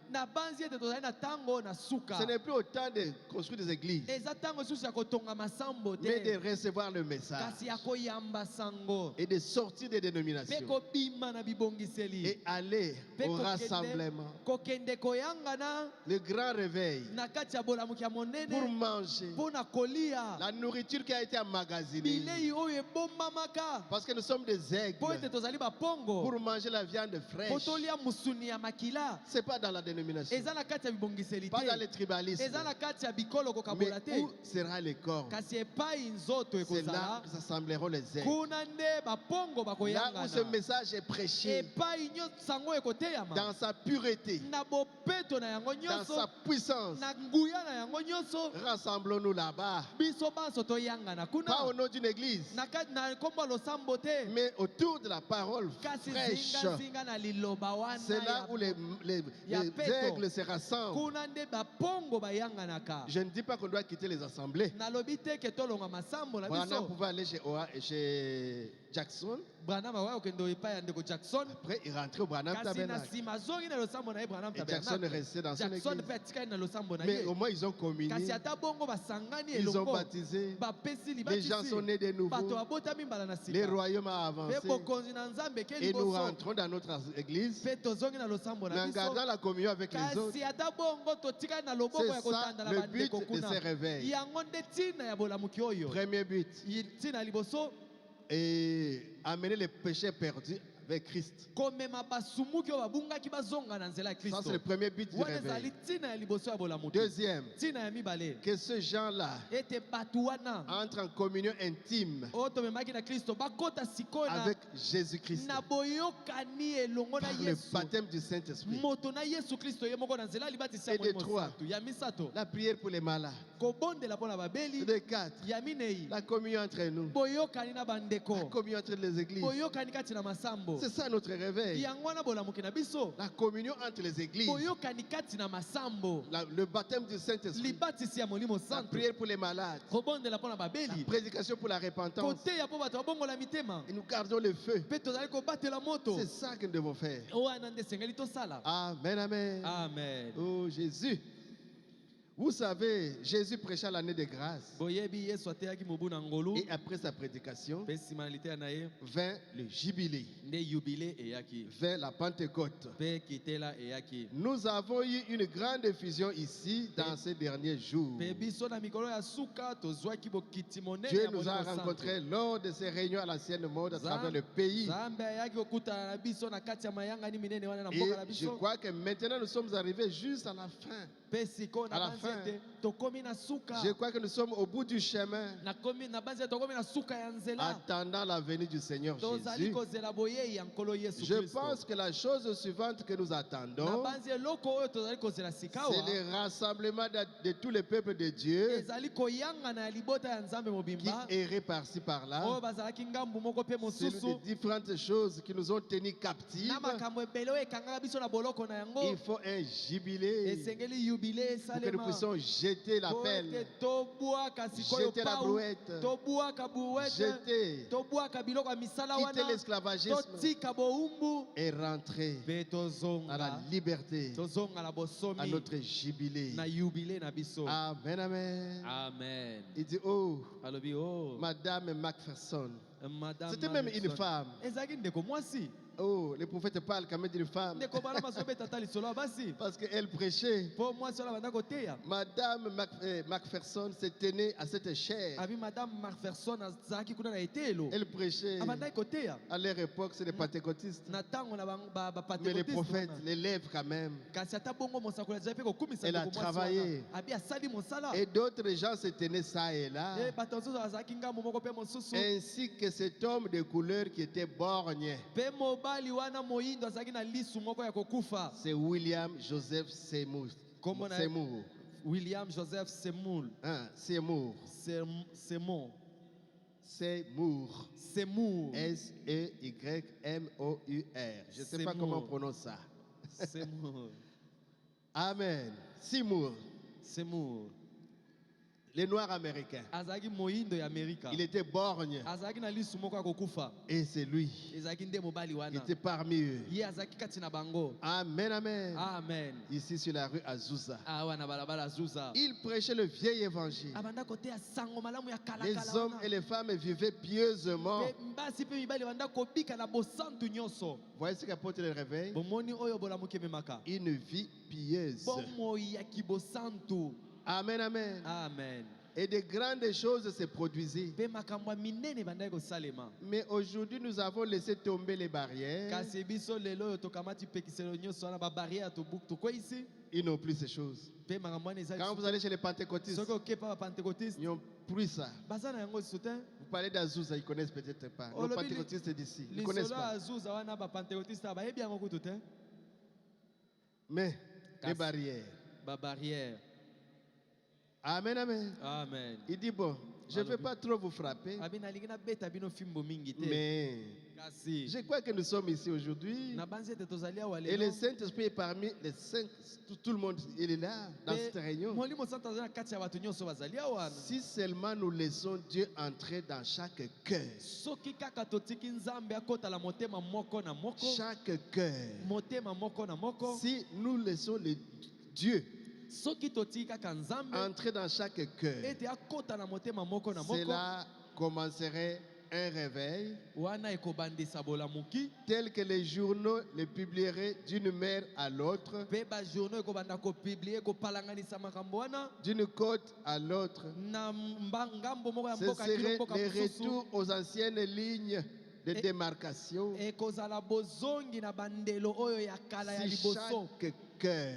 Ce n'est plus au temps de construire des églises, mais de recevoir le message et de sortir des dénominations et aller au rassemblement, le grand réveil, pour manger la nourriture qui a été emmagasinée, parce que nous sommes des aigles, pour manger la viande fraîche. C'est pas dans la dénomination, pas dans les tribalismes, Mais où sera le corps? C'est là que s'assembleront les êtres. Là où ce message est prêché, dans sa pureté, dans sa puissance, rassemblons-nous là-bas. Pas au nom d'une église, mais autour de la parole fraîche. C'est là où les aigles se rassemblent. Je ne dis pas qu'on doit quitter les assemblées. Branham pouvait aller chez Jackson. Après, il rentrait au Branham Tabernacle. Et Jackson est resté dans son église. Mais au moins, ils ont communié. Ils ont baptisé. Les gens sont nés de nouveau. Les royaumes ont avancé. Et nous rentrons dans notre église. Mais en gardant la communion avec les autres. C'est ça le but de ces réveils. Premier but. Et amener les péchés perdus avec Christ. Ça, c'est le premier but du réveil. Deuxième, que ces gens-là entrent en communion intime avec Jésus-Christ par le baptême du Saint-Esprit. Et de trois, la prière pour les malades. De quatre, la communion entre nous. La communion entre les églises. C'est ça notre réveil. La communion entre les églises. Le baptême du Saint-Esprit. La prière pour les malades. La prédication pour la repentance. Et nous gardons le feu. C'est ça que nous devons faire. Amen, amen.
Amen.
Oh Jésus. Vous savez, Jésus prêcha l'année de grâce. Et après sa prédication, vint le jubilé. Vint la Pentecôte. Nous avons eu une grande effusion ici dans ces derniers jours. Dieu nous a rencontrés lors de ces réunions à l'ancienne mode à travers le pays. Et je crois que maintenant nous sommes arrivés juste à la fin. À la fin, je crois que nous sommes au bout du chemin, attendant la venue du Seigneur Jésus. Je pense que la chose suivante que nous attendons, c'est le rassemblement de tous les peuples de Dieu qui erraient par-ci par-là. C'est les différentes choses qui nous ont tenus captifs. Il faut un jubilé pour que nous puissions jeter la pelle, jeter la brouette, quitter l'esclavagisme et rentrer à la liberté, à notre jubilé. Amen, amen.
Amen.
Il dit, oh, Madame Macpherson. C'était même une femme. Oh, le prophète parle quand même d'une femme. Parce qu'elle prêchait. Madame Macpherson s'est tenue à cette chaire. Elle prêchait. À leur époque, c'est les pentecôtistes. Mais les prophètes l'élèvent quand même. Elle a travaillé. Et d'autres gens se tenaient ça et là. Ainsi que cet homme de couleur qui était borgne. C'est William Joseph Seymour.
William Joseph Seymour.
Seymour. Seymour. S-E-Y-M-O-U-R. Je ne sais pas comment on prononce ça.
Seymour.
Amen. Seymour. Les Noirs américains. Il était borgne. Et c'est lui. Il était parmi eux. Amen, amen.
Amen.
Ici sur la rue Azusa. Il prêchait le vieil évangile. Les hommes et les femmes vivaient pieusement. Voyez ce qu'apporte le réveil. Une vie pieuse. Amen, amen.
Amen.
Et de grandes choses se produisaient. Mais aujourd'hui, nous avons laissé tomber les barrières. Ils n'ont plus ces choses. Quand vous allez chez les pentecôtistes, ils n'ont plus ça. Vous parlez d'Azusa, ils ne connaissent peut-être pas. Les pentecôtistes d'ici, ils ne connaissent pas. Mais les barrières. Amen, amen.
Amen.
Il dit bon, je ne vais pas trop vous frapper. Mais je crois que nous sommes ici aujourd'hui. Et le Saint-Esprit est parmi les cinq. Tout le monde, il est là, dans cette réunion. Si seulement nous laissons Dieu entrer dans chaque cœur. Chaque cœur. Si nous laissons Dieu entrer dans chaque cœur, cela commencerait un réveil tel que les journaux le publieraient d'une mère à l'autre, d'une côte à l'autre. Ce serait le retour aux anciennes lignes de démarcation. Si chaque cœur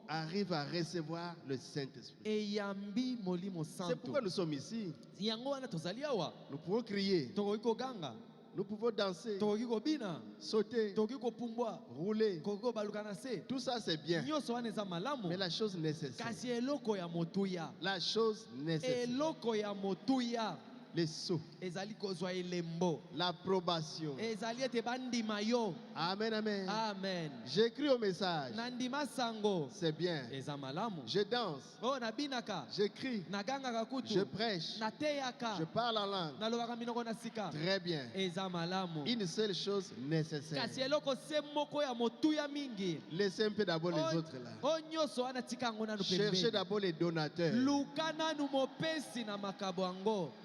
arrive à recevoir le Saint-Esprit. C'est pourquoi nous sommes ici. Nous pouvons crier. Nous pouvons danser, sauter, rouler. Tout ça c'est bien. Mais la chose nécessaire. La chose nécessaire. Les sceaux, l'approbation. Amen, amen.
Amen.
J'écris au message. C'est bien. Je danse. J'écris. Je prêche. Je parle en langue. Très bien. Une seule chose nécessaire. Laissez un peu d'abord les autres là. Cherchez d'abord les donateurs.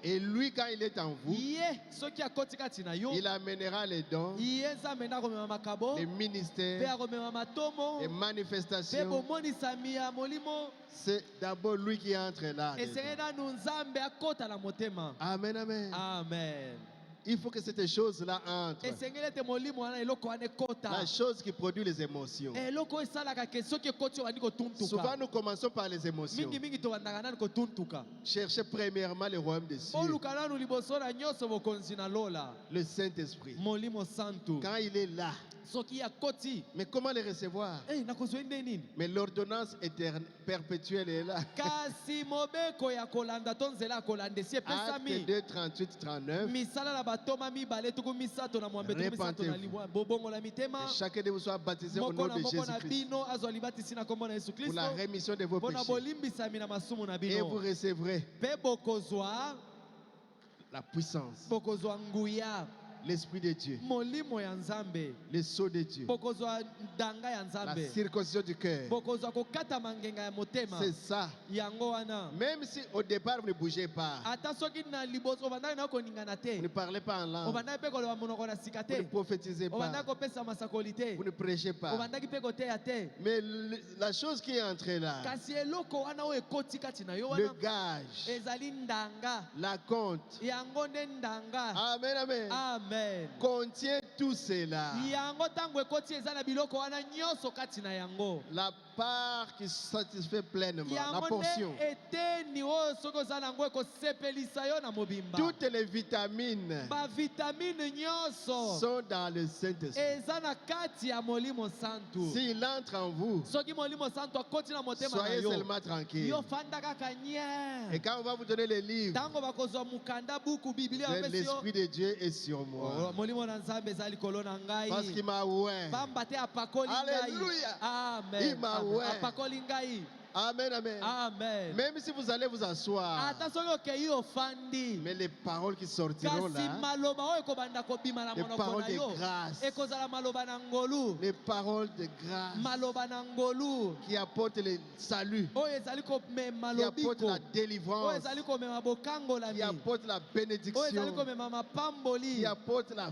Et lui, quand il est en vous, il amènera les dons, les ministères, les manifestations. C'est d'abord lui qui entre là. Amen, amen.
Amen.
Il faut que cette chose-là entre. La chose qui produit les émotions. Souvent nous commençons par les émotions. Cherchez premièrement le royaume des cieux. Le Saint-Esprit. Quand il est là. Mais comment le recevoir? Mais l'ordonnance éternelle, perpétuelle est là. Acte 2, 38, 39. Repentez-vous. Chacun de vous soit baptisé au nom de Jésus-Christ pour la rémission de vos péchés. Et vous recevrez la puissance, l'Esprit de Dieu, le sceau de Dieu, la circoncision du cœur. C'est ça. Même si au départ vous ne bougez pas, vous ne parlez pas en langue, vous ne prophétisez pas, vous ne prêchez pas. Mais la chose qui est entrée là, le gage, la compte, amen, amen,
amen,
contient tout cela. La part qui satisfait pleinement, la portion. Toutes les vitamines sont dans le Saint-Esprit. S'il entre en vous, soyez seulement tranquille. Et quand on va vous donner les livres, l'Esprit de Dieu est sur moi. Parce qu'il m'a oué. Alléluia.
Amen.
Il m'a oué. Amen, amen.
Amen.
Même si vous allez vous asseoir, mais les paroles qui sortiront là, les paroles de grâce, les paroles de grâce qui apportent le salut, qui apportent la délivrance, qui apportent la bénédiction, qui apportent la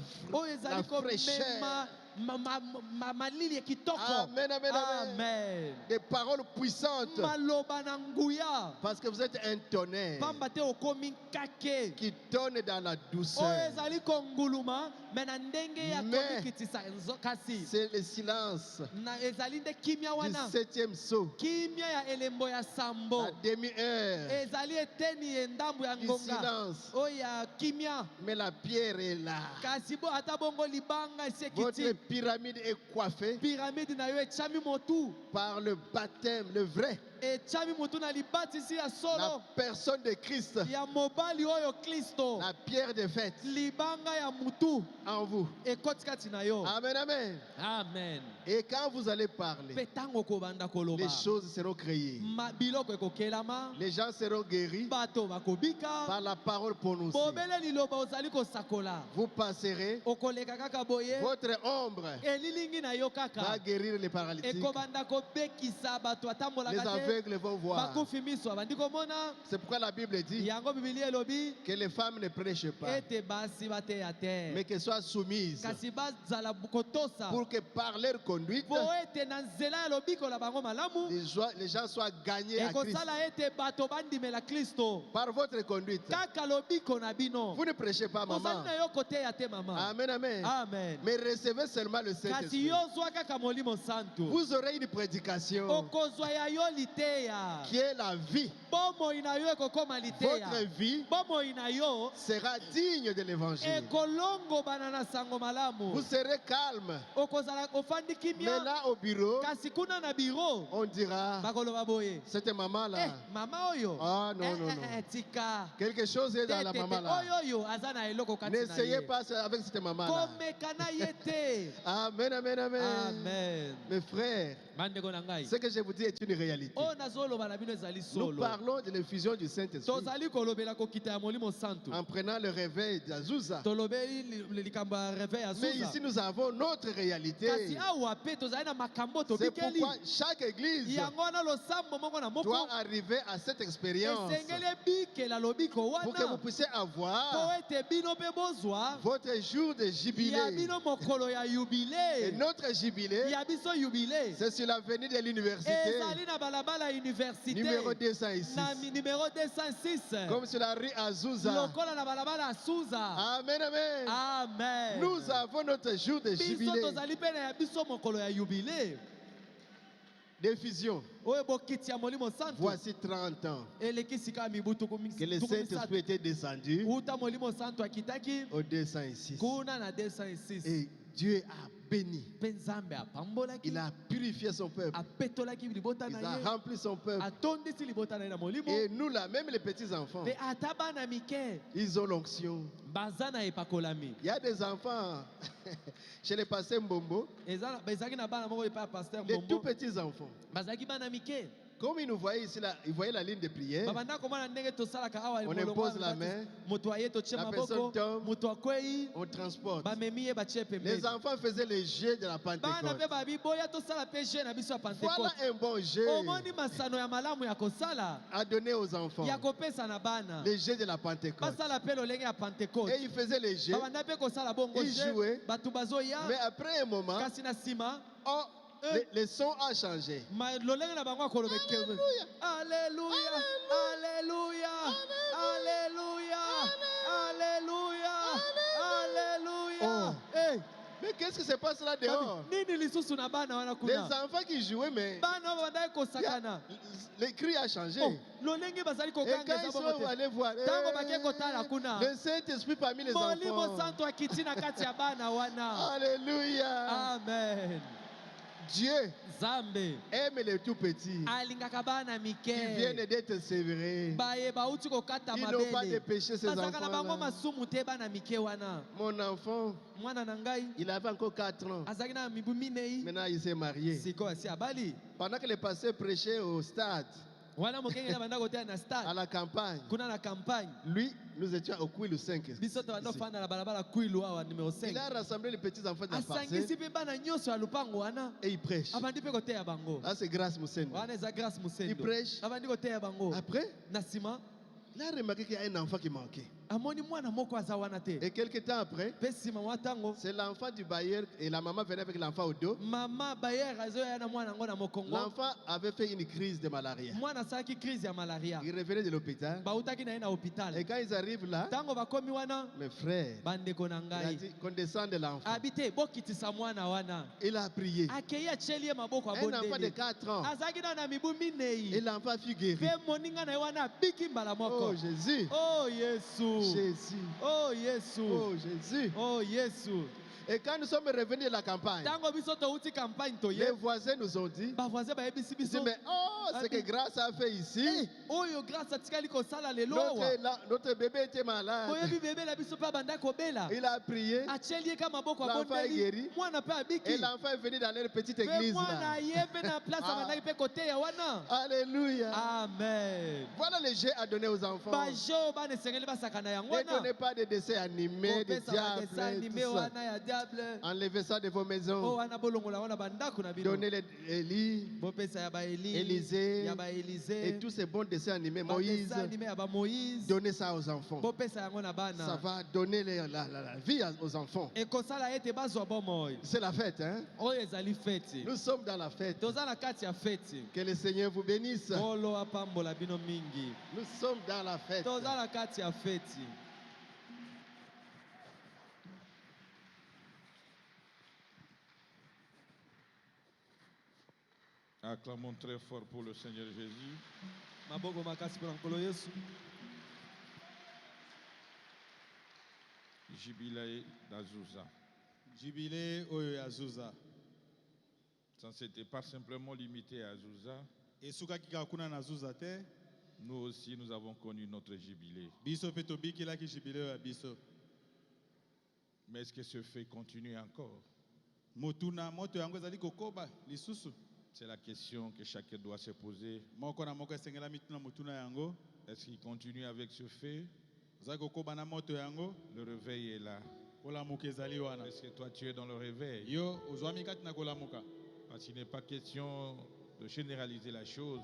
fraîcheur,
malili kitoko.
Amen, amen, amen.
Amen.
Des paroles puissantes.
Maloba na nguya.
Parce que vous êtes un tonnerre
Pamba te okomi kake.
qui tonne dans la douceur.
Oyo ezali konguluma me na ndenge ya komikitisa kasi.
C'est le silence
Na ezali nde kimia
du
wana.
7e saut.
Kimia ya elembo ya sambo.
La demi-heure
Ezali eteni endambu ya
du
ngonga.
silence.
Oya kimia.
Mais la pierre est là.
Kasi bo ata bongo libanga
Votre
esekiti.
pyramide est coiffée
Pyramide na yo echami motu.
par le baptême, le vrai.
Echami motu na libatisi ya
La
solo.
personne de Christ.
Ya mobali oyo Kristo.
La pierre de fête
Libanga ya mutu.
en vous.
Ekotikati na yo.
Amen, amen.
Amen.
Et quand vous allez parler,
Petango kobanda koloba.
les choses seront créées.
Biloko ekokelama.
Les gens seront guéris
Bato bakobika.
par la parole prononcée.
Bobele liloba ozali kosakola.
Vous passerez,
Okoleka kaka boye.
votre ombre
Elilingi na yo
va
kaka.
guérir les paralytiques.
Ekobanda kobekisa bato
Les
atambolaka te.
aveugles vont voir.
Bakufi miso abandi komona.
C'est pourquoi la Bible dit
Yango bibili elobi.
que les femmes ne prêchent pas,
Ete basi bateya te.
mais qu'elles soient soumises
Kasi bazala kotosa.
pour que par leur conduite,
Po ete na nzela ya lobiko la bango malamu.
les gens soient gagnés à Christ.
Ekosala ete bato bandimela Kristo.
Par votre conduite.
Kaka lobiko na bino.
Vous ne prêchez pas,
Ozali
maman.
na yo koteya te mama.
Amen, amen.
Amen.
Mais recevez seulement le
Kasi
Saint-Esprit.
yo zwa kaka molimo santo.
Vous aurez une prédication
Okozwa ya yo liteya.
qui est la vie.
Bomoi na yo ekokoma liteya.
Votre vie
Bomoi na yo
sera digne de l'évangile.
ekolongo bana na sango malamu.
Vous serez calme.
Okozala ofandi
Mais
kimia.
là, au bureau,
Kasi kuna na biro.
on dira,
Bakoloba boye.
cette maman-là,
Mama oyo.
ah non, non, non.
Tika.
Quelque chose est dans la maman-là.
Oyo azana eloko kati na ye.
N'essayez pas ça avec cette maman-là.
Komekana yete.
Amen, amen, amen.
Amen.
Mes frères,
Bandeko na ngai.
ce que je vous dis est une réalité.
O nazoloba na bino ezali
Nous
solo.
parlons de l'effusion du Saint-Esprit
Tozali kolobela kokita ya molimo santo.
en prenant le réveil d'Azusa.
Tolobeli likambo ya réveil ya
Mais
Zusa.
ici, nous avons notre réalité.
Kasi awa pe tozali na makambo
C'est
tobikeli.
pourquoi chaque église
Yango wana losambo moko na moko.
doit arriver à cette expérience
Esengeli ebikela lobiko
pour que vous
wana.
puissiez
Po
avoir
ete bino pe bozwa.
votre jour de
Ya
jubilé.
bino mokolo ya
Et
jubilé.
notre jubilé,
Ya biso jubilé.
c'est sur l'avenue de l'université,
Ezali na balabala université.
numéro 206.
Na numéro 206.
Comme sur la rue Azusa.
Lokola na balabala Suza.
Amen, amen.
Amen.
Nous avons notre jour de
Biso
jubilé,
tozali pe na ya biso mokolo ya jubilé.
d'effusion.
Oyo bokiti ya molimo santo.
Voici 30 ans
Eleki sika mibutu
que le Saint-Esprit était descendu
uta molimo santo akitaki
au 206.
kuna na 206.
Et Dieu a béni.
Mpe Nzambe apambolaki.
Il a purifié son peuple.
Apetolaki libota
Il
na
a
ye.
rempli son peuple.
Atondisi libota na ye na molimo.
Et nous là, même les petits-enfants,
Mpe ata bana mike
ils ont l'onction.
baza na epakolami.
Il y a des enfants chez les pasteurs Mbombo,
Bezalaki na bana moko epa ya pasteur
les tout
Mbombo.
petits-enfants.
Bazalaki bana mike.
Comme ils nous voyaient ici, là, ils voyaient la ligne de prière.
Babanda komona ndenge tosalaka awa
On
molongo
impose
wana
la
bati-
main.
moto aye totie
La personne
maboko
tombe.
moto akwei
On transporte.
bamemi ye batie
Les
pembeni.
enfants faisaient le jeu de la
Bana
Pentecôte.
mpe babiboya tosala mpe je na biso ya
Voilà
pentekote.
un bon jeu
Omoni masano ya malamu ya kosala
à donner aux enfants.
ya kopesa na bana.
Le jeu de la Pentecôte.
Basala mpe lolenge ya
Et
pentekote.
ils faisaient le jeu.
Babanda mpe kosala bongo
Ils
je
jouaient.
bato bazoya
Mais après un moment,
kasi na nsima
oh, le son a changé.
lolenge na bango akoloba aleluya aleluya aleluya aleluya aleluya. Eh,
Mais qu'est-ce qui se passe là dehors?
nini lisusu na bana wana
Les
kuna
enfants qui jouaient, mais
bana babandaki kosakana.
le cri a changé.
Oh, lolenge bazali
Et quand
kokangeza
ils
bongo
sont
te.
allés voir,
Ntango bake kotala kuna
le Saint-Esprit parmi les
molimo
enfants.
santo akiti na kati ya bana wana.
Alléluia.
Amen.
Dieu
Nzambe
aime les tout petits
alingaka bana
qui viennent
mike
d'être sévérés.
baye bauti kokata
Ils n'ont pas de
mabele
péché, ces
bazalaka na bango
enfants-là.
masumu te bana mike wana.
Mon enfant,
Mwana na ngai
il avait encore 4 ans.
azalaki na mibu minei
Maintenant, il s'est marié.
sikoyo asi abali.
Pendant que les pasteurs prêchaient au stade,
Wana mokenge na banda koteya na
à
stade
la campagne,
kuna na campagne
lui, nous étions au Kouilou 5.
biso tobanda
Ici.
ofanda na balabala kwilu awa numero
Il a
5
rassemblé les petits enfants de la
asangisi
parcelle
mpe bana nyonso ya lupango wana
et il prêche.
abandi mpe koteya bango.
Là, c'est grâce Moussène.
Wana eza grâce
Il
musendo
prêche.
abandi koteya bango
Après,
na nsima
il a remarqué qu'il y a un enfant qui manquait. Et quelques temps après, c'est l'enfant du bailleur et la maman venait avec l'enfant au dos. L'enfant avait fait une crise de malaria. Il revenait de l'hôpital. Et quand ils arrivent là, mes frères, il a dit qu'on descende de l'enfant. Il a prié. Un enfant de 4 ans. Et l'enfant fut guéri. Oh Jésus.
Oh Jésus.
Jésus.
Oh Jésus.
Oh Jésus.
Oh Jésus.
Et quand nous sommes revenus de la campagne, les voisins nous ont dit, mais oh, ce que Grâce a fait ici, notre bébé était malade. Il a prié, l'enfant est guéri, et l'enfant est venu dans leur petite église là. Alléluia.
Amen.
Voilà le jeu à donner aux enfants. Ne donnez pas de dessins animés, de diables, tout ça. Enlevez ça de vos maisons. Donnez les Élie, Élisée et tous ces bons dessins animés. Moïse. Donnez ça aux enfants. Ça va donner la vie aux enfants. C'est la fête, hein? Nous sommes dans la fête. Que le Seigneur vous bénisse. Nous sommes dans la fête.
Acclamons très fort pour le Seigneur Jésus. Jubilé d'Azusa.
Jubilé oyo Azusa.
Ça ne s'était pas simplement limité à Azusa.
Et sukaki kuna na Azusa te.
Nous aussi, nous avons connu notre jubilé.
Biso peto bikila ki jubilé ya biso.
Mais est-ce que ce fait continue encore?
Motuna moto yango ezali kokoba lisusu.
C'est la question que chacun doit se poser. Est-ce qu'il continue avec ce fait? Le réveil est là. Est-ce que toi tu es dans le réveil? Parce qu'il n'est pas question de généraliser la chose.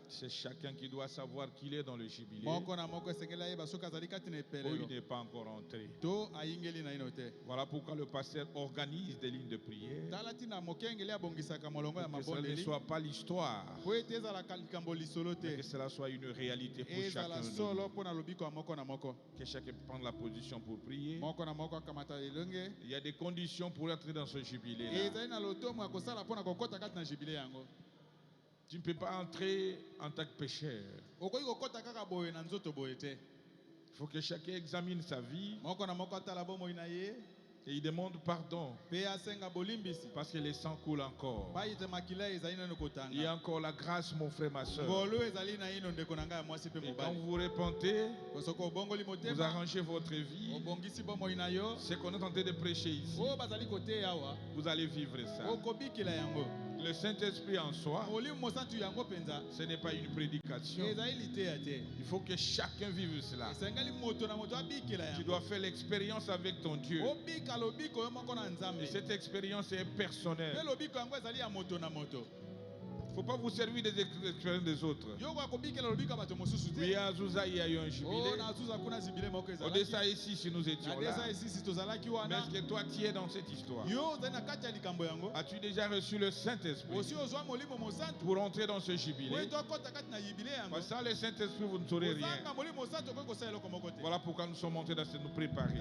C'est chacun qui doit savoir qu'il est dans le jubilé. Ou il n'est pas encore entré. Voilà pourquoi le pasteur organise des lignes de prière. Que ce ne soit pas l'histoire, mais que cela soit une réalité pour chacun de nous. Que chacun prenne la position pour prier. Il y a des conditions pour entrer dans ce jubilé. Tu ne peux pas entrer en tant que pécheur. Il faut que chacun examine sa vie et il demande pardon parce que le sang coule encore. Il y a encore la grâce, mon frère, ma soeur. Et quand vous vous repentez, vous arrangez votre vie. Ce qu'on est en train de prêcher ici, vous allez vivre ça. Le Saint-Esprit en soi, ce n'est pas une prédication. Il faut que chacun vive cela. Tu dois faire l'expérience avec ton Dieu. Et cette expérience est personnelle. Il ne faut pas vous servir des expériences des autres. Oui, à Azusa, il y a eu un jubilé. Odessa ici, si nous étions là. Mais est-ce que toi, tu es dans cette histoire? As-tu déjà reçu le Saint-Esprit pour entrer dans ce jubilé? Sans le Saint-Esprit, vous ne saurez rien. Voilà pourquoi nous sommes montés dans ce nous préparer.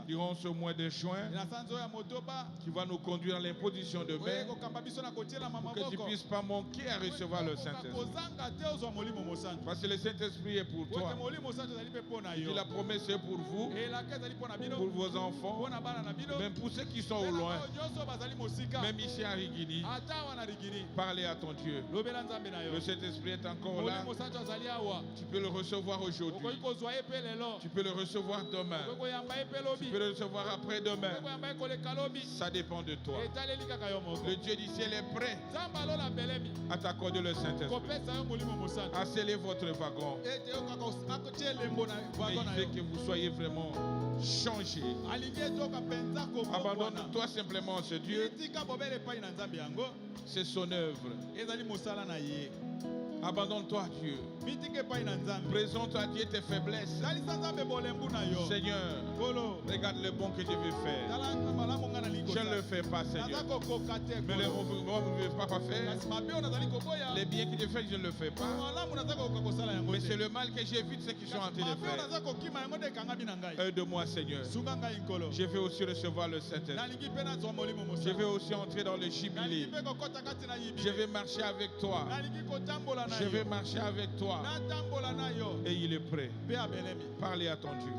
Durant ce mois de juin, qui va nous conduire à l'imposition de main, que tu ne puisses pas manquer à recevoir le Saint-Esprit. Parce que le Saint-Esprit est pour toi. Et la promesse est pour vous, pour vos enfants, même pour ceux qui sont au loin, même ici à Rigini. Parlez à ton Dieu. Le Saint-Esprit est encore là. Tu peux le recevoir aujourd'hui. Tu peux le recevoir demain. Tu peux le recevoir après-demain. Ça dépend de toi. Le Dieu du ciel est prêt à t'accorder le Saint-Esprit, à sceller votre wagon. Mais il fait que vous soyez vraiment changé. Abandonne-toi simplement à ce Dieu C'est son œuvre. Abandonne-toi à Dieu. Présente à Dieu tes faiblesses. Seigneur, regarde le bon que je veux faire. Je ne le fais pas, Seigneur. Mais le bon que je ne veux pas faire. Les biens que je fais, je ne le fais pas. Mais c'est le mal que j'évite, ce qu'ils sont en train de faire. Aide-moi, Seigneur. Je veux aussi recevoir le Saint-Esprit. Je veux aussi entrer dans le jubilé. Je vais marcher avec toi. Je vais marcher avec toi. Et il est prêt. Parlez à ton Dieu.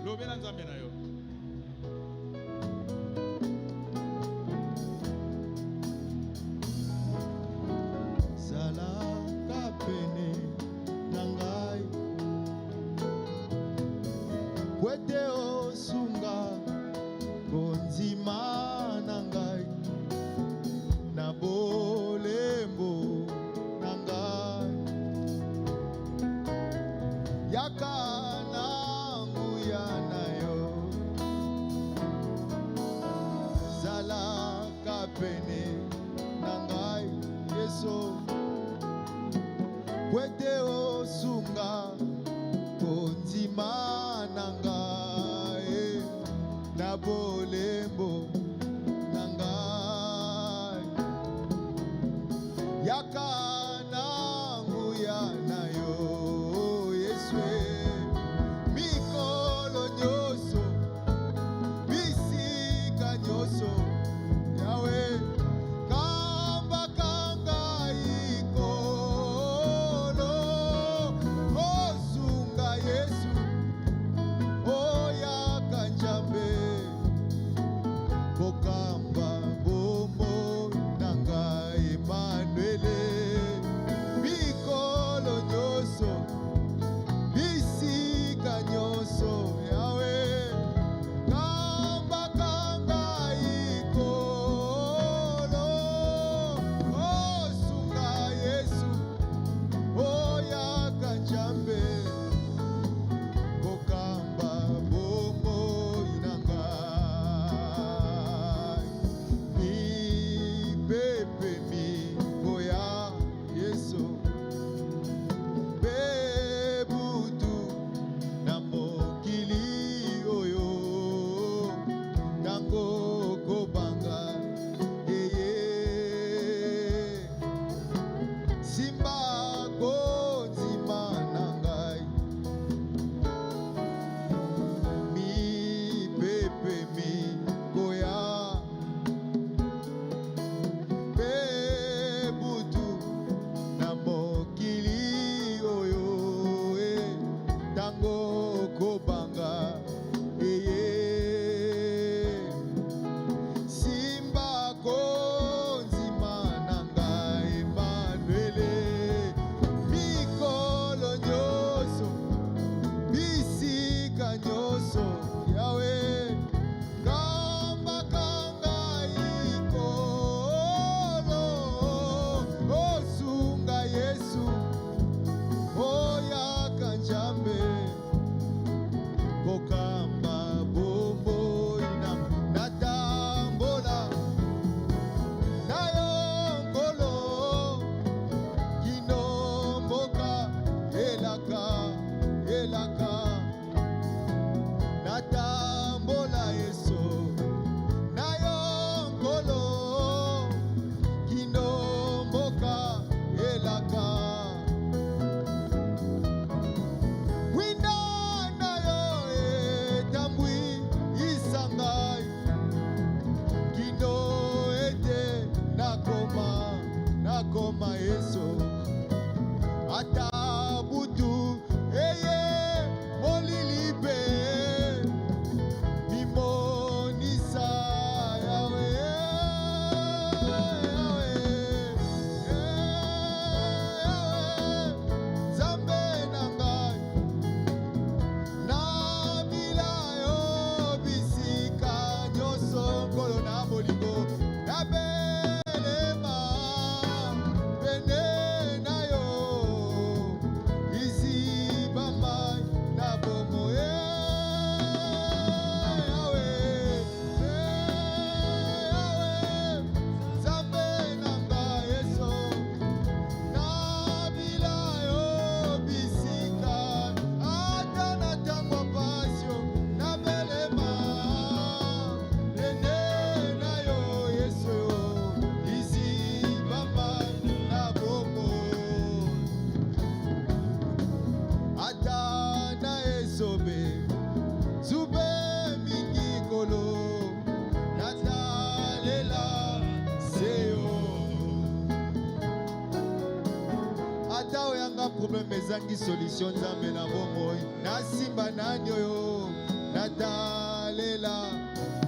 problème ezangi solution nzambe na bomoi nasimba nani oyo natalela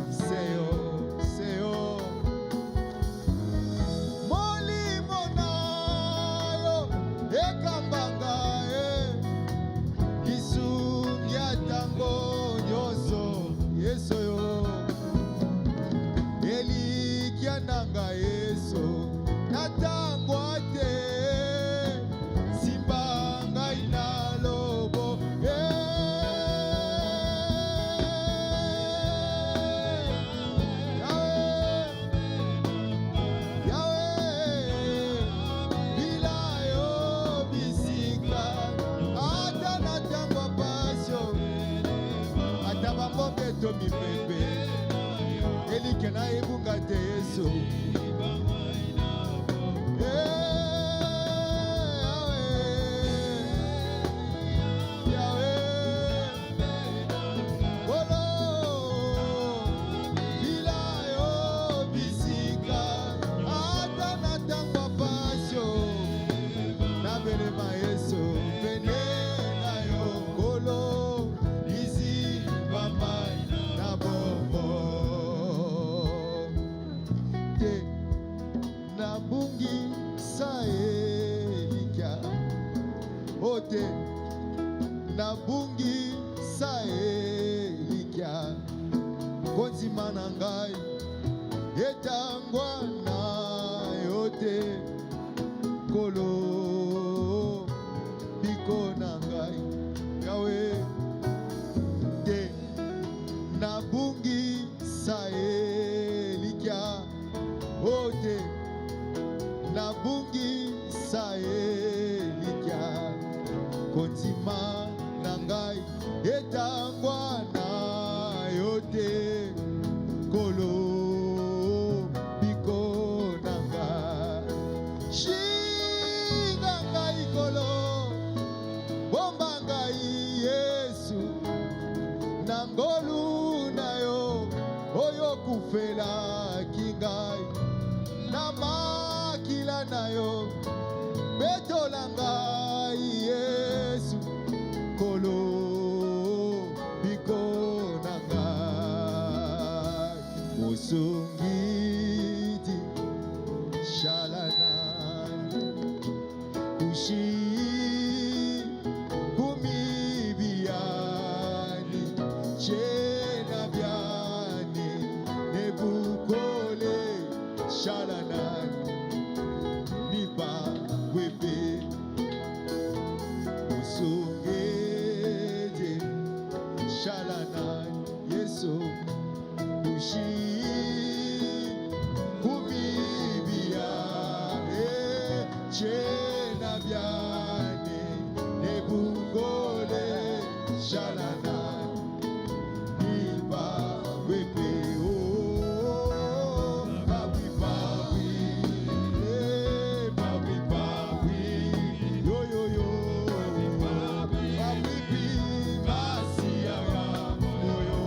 seyo molimo nayo ekambanga lisungi ya ntango nyonso yesu yo elikia nanga yesu natangwa te simba ngai na lobo mipepe elike na ebunga te yesu nabungi saelikia konzima na ngai etangwa na yote kolo biko na ngai yawe te nabungi saelikia ote nabungi saelikia konzima nangai etangwa na yote kolo biko nangai shinga ngai kolo bomba ngai yesu nangolu na yo oyo kufela kingai na makila na yo betola ngai yesu kolo biko nanga musungiti shalana kushi kumibiani chena biani nebukole shalana mipa wepe musungiti shalana yesu kushi kumibia chena biane nebungole shalana iba wepe o bawi bawi yo yo yo bawi basia yo yo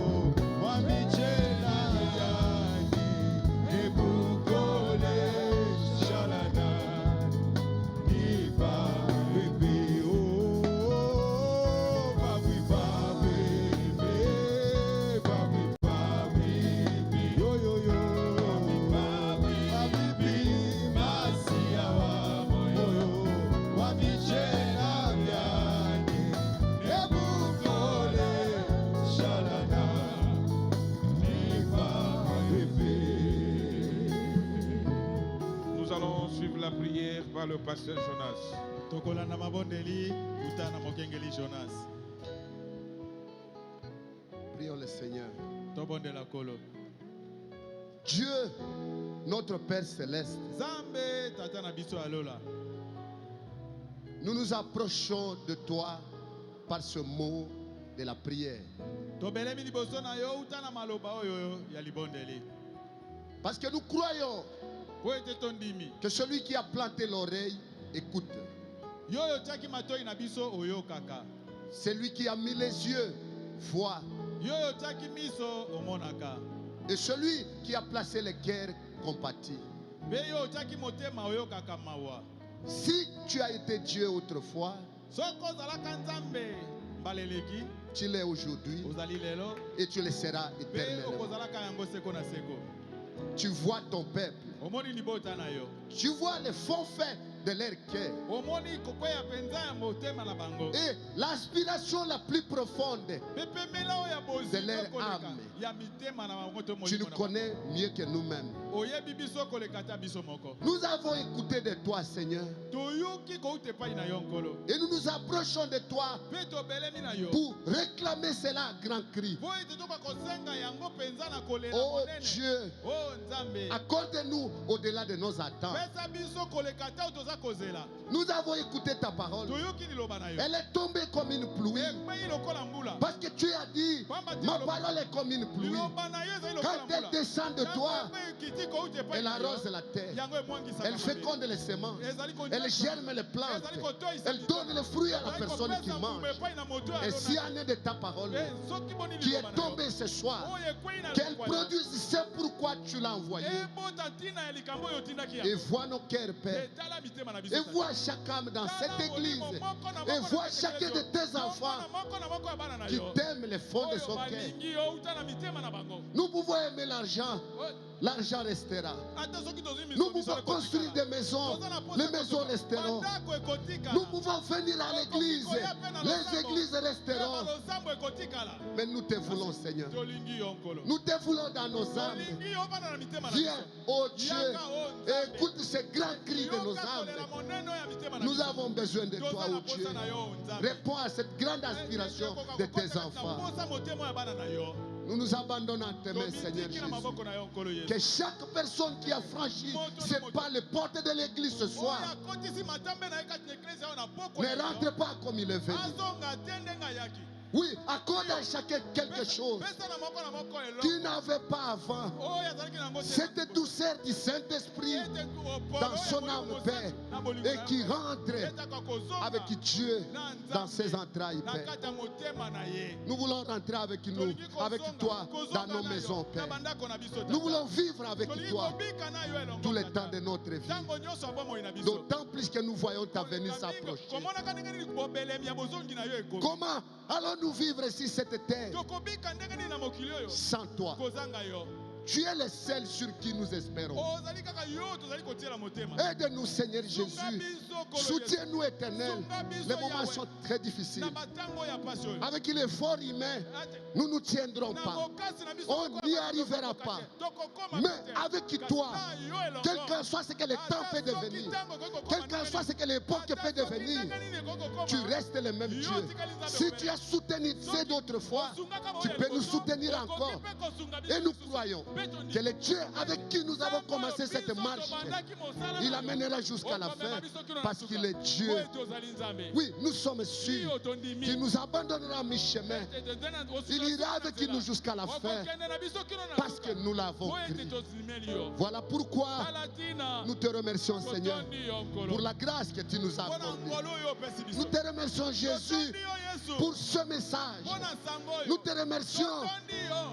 wami chena biane nebungole shalana iba wepe o bawi yo yo yo bawi basia yo yo wami chena biane nebungole shalana iba wepe.
Nous allons suivre la prière par le pasteur Jonas.
tokolanda mabondeli utana mokengeli Jonas.
Prions le Seigneur.
Tobondela kolo.
Dieu, notre Père céleste,
Zambe tata na biso alola.
nous nous approchons de toi par ce mot de la prière.
Tobelemi liboso na yo utana maloba oyo ya libondeli.
Parce que nous croyons
Po ete tondimi.
que celui qui a planté l'oreille écoute.
Yoyo tiaki matoi na biso oyo kaka.
Celui qui a mis les yeux voit.
Yoyo tiaki miso omonaka.
Et celui qui a placé le cœur compatit.
Be yo tiaki motema oyo kaka mawa.
Si tu as été Dieu autrefois, tu l'es aujourd'hui et tu le seras éternellement. Tu vois ton peuple. Tu vois les fonds faits de leur cœur. Et l'aspiration la plus profonde de leur âme. Tu nous connais mieux que nous-mêmes. Nous avons écouté de toi, Seigneur. Et nous nous approchons de toi pour réclamer cela à grand cri. Oh Dieu, accorde-nous au-delà de nos attentes. Nous avons écouté ta parole. Elle est tombée comme une pluie. Parce que tu as dit, ma parole est comme une pluie. Quand elle descend de toi, elle arrose la terre. Elle féconde les semences. Elle germe les plantes. Elle donne le fruit à la personne qui mange. Et si en est de ta parole qui est tombée ce soir, qu'elle produise, c'est pourquoi tu l'as envoyée. Et vois nos cœurs, Père. Et vois chaque âme dans cette église. Et vois chacun de tes enfants qui t'aiment les fonds de son cœur. Nous pouvons aimer l'argent. L'argent restera. Nous pouvons construire des maisons. Les maisons resteront. Nous pouvons venir à l'église. Les églises resteront. Mais nous te voulons, Seigneur. Nous te voulons dans nos âmes. Viens, oh Dieu, et écoute ce grand cri de nos âmes. Nous avons besoin de toi, oh Dieu. Réponds à cette grande aspiration de tes enfants. Nous nous abandonnons à tes mains, Seigneur Jésus. Que chaque personne qui a franchi ces pas les portes de l'église ce soir ne rentre pas comme il est venu. Oui, accorde à chacun quelque chose qu'il n'avait pas avant. Cette douceur du Saint-Esprit dans son âme, Père, et qui rentre avec Dieu dans ses entrailles, Père. Nous voulons rentrer avec nous, avec toi, dans nos maisons, Père. Nous voulons vivre avec toi tout le temps de notre vie. D'autant plus que nous voyons ta venue s'approcher. Comment allons-nous vivre sur cette terre sans toi? Tu es le seul sur qui nous espérons. Aide-nous, Seigneur Jésus. Soutiens-nous, Éternel. Les moments sont très difficiles. Avec l'effort humain, nous ne nous tiendrons pas. On n'y arrivera pas. Mais avec toi, quel qu'en soit ce que le temps peut devenir, quel qu'en soit ce que l'époque peut devenir, tu restes le même Dieu. Si tu as soutenu ces d'autres fois, tu peux nous soutenir encore. Et nous croyons que le Dieu avec qui nous avons commencé cette marche, il amènera jusqu'à la fin parce qu'il est Dieu. Oui, nous sommes sûrs qu'il nous abandonnera à mi-chemin. Il ira avec nous jusqu'à la fin parce que nous l'avons cru. Voilà pourquoi nous te remercions, Seigneur, pour la grâce que tu nous as accordée. Nous te remercions, Jésus, pour ce message. Nous te remercions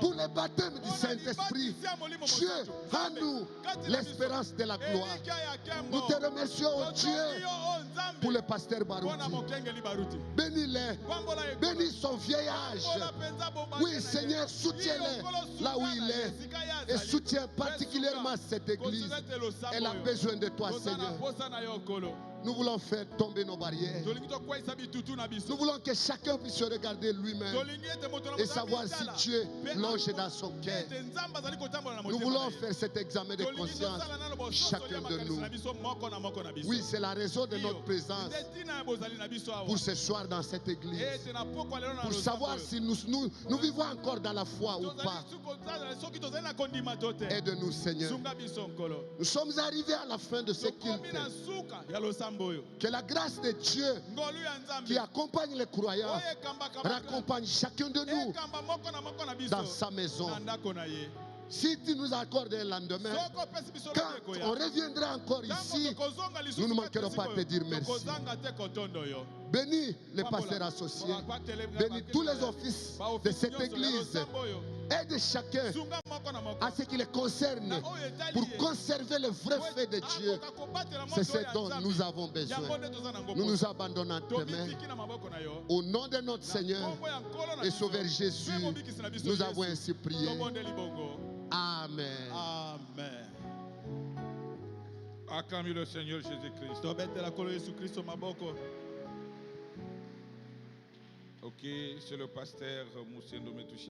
pour le baptême du Saint-Esprit. Dieu, en nous l'espérance de la gloire. Nous te remercions, oh Dieu, pour le pasteur Barouti. Bénis-le, bénis son vieil âge. Oui, Seigneur, soutiens-le là où il est et soutiens particulièrement cette église. Elle a besoin de toi, Seigneur. Nous voulons faire tomber nos barrières. Nous voulons que chacun puisse se regarder lui-même et savoir si Dieu loge dans son cœur. Nous voulons faire cet examen de conscience, chacun de nous. Oui, c'est la raison de notre présence pour ce soir dans cette église. Pour savoir si nous vivons encore dans la foi ou pas. Aide-nous, Seigneur. Nous sommes arrivés à la fin de ce culte. Que la grâce de Dieu qui accompagne les croyants raccompagne chacun de nous dans sa maison. Si tu nous accordes un lendemain, quand on reviendra encore ici, nous ne manquerons pas de te dire merci. Bénis les pasteurs associés. Bénis tous les offices de cette église. Aide chacun à ce qui les concerne pour conserver le vrai fait de Dieu. C'est ce dont nous avons besoin. Nous nous abandonnons à tes mains. Au nom de notre Seigneur et Sauveur Jésus, nous avons ainsi prié. Amen.
Amen. Acclamez le Seigneur Jésus-Christ. Ok, c'est le pasteur Moussendo Metouchi.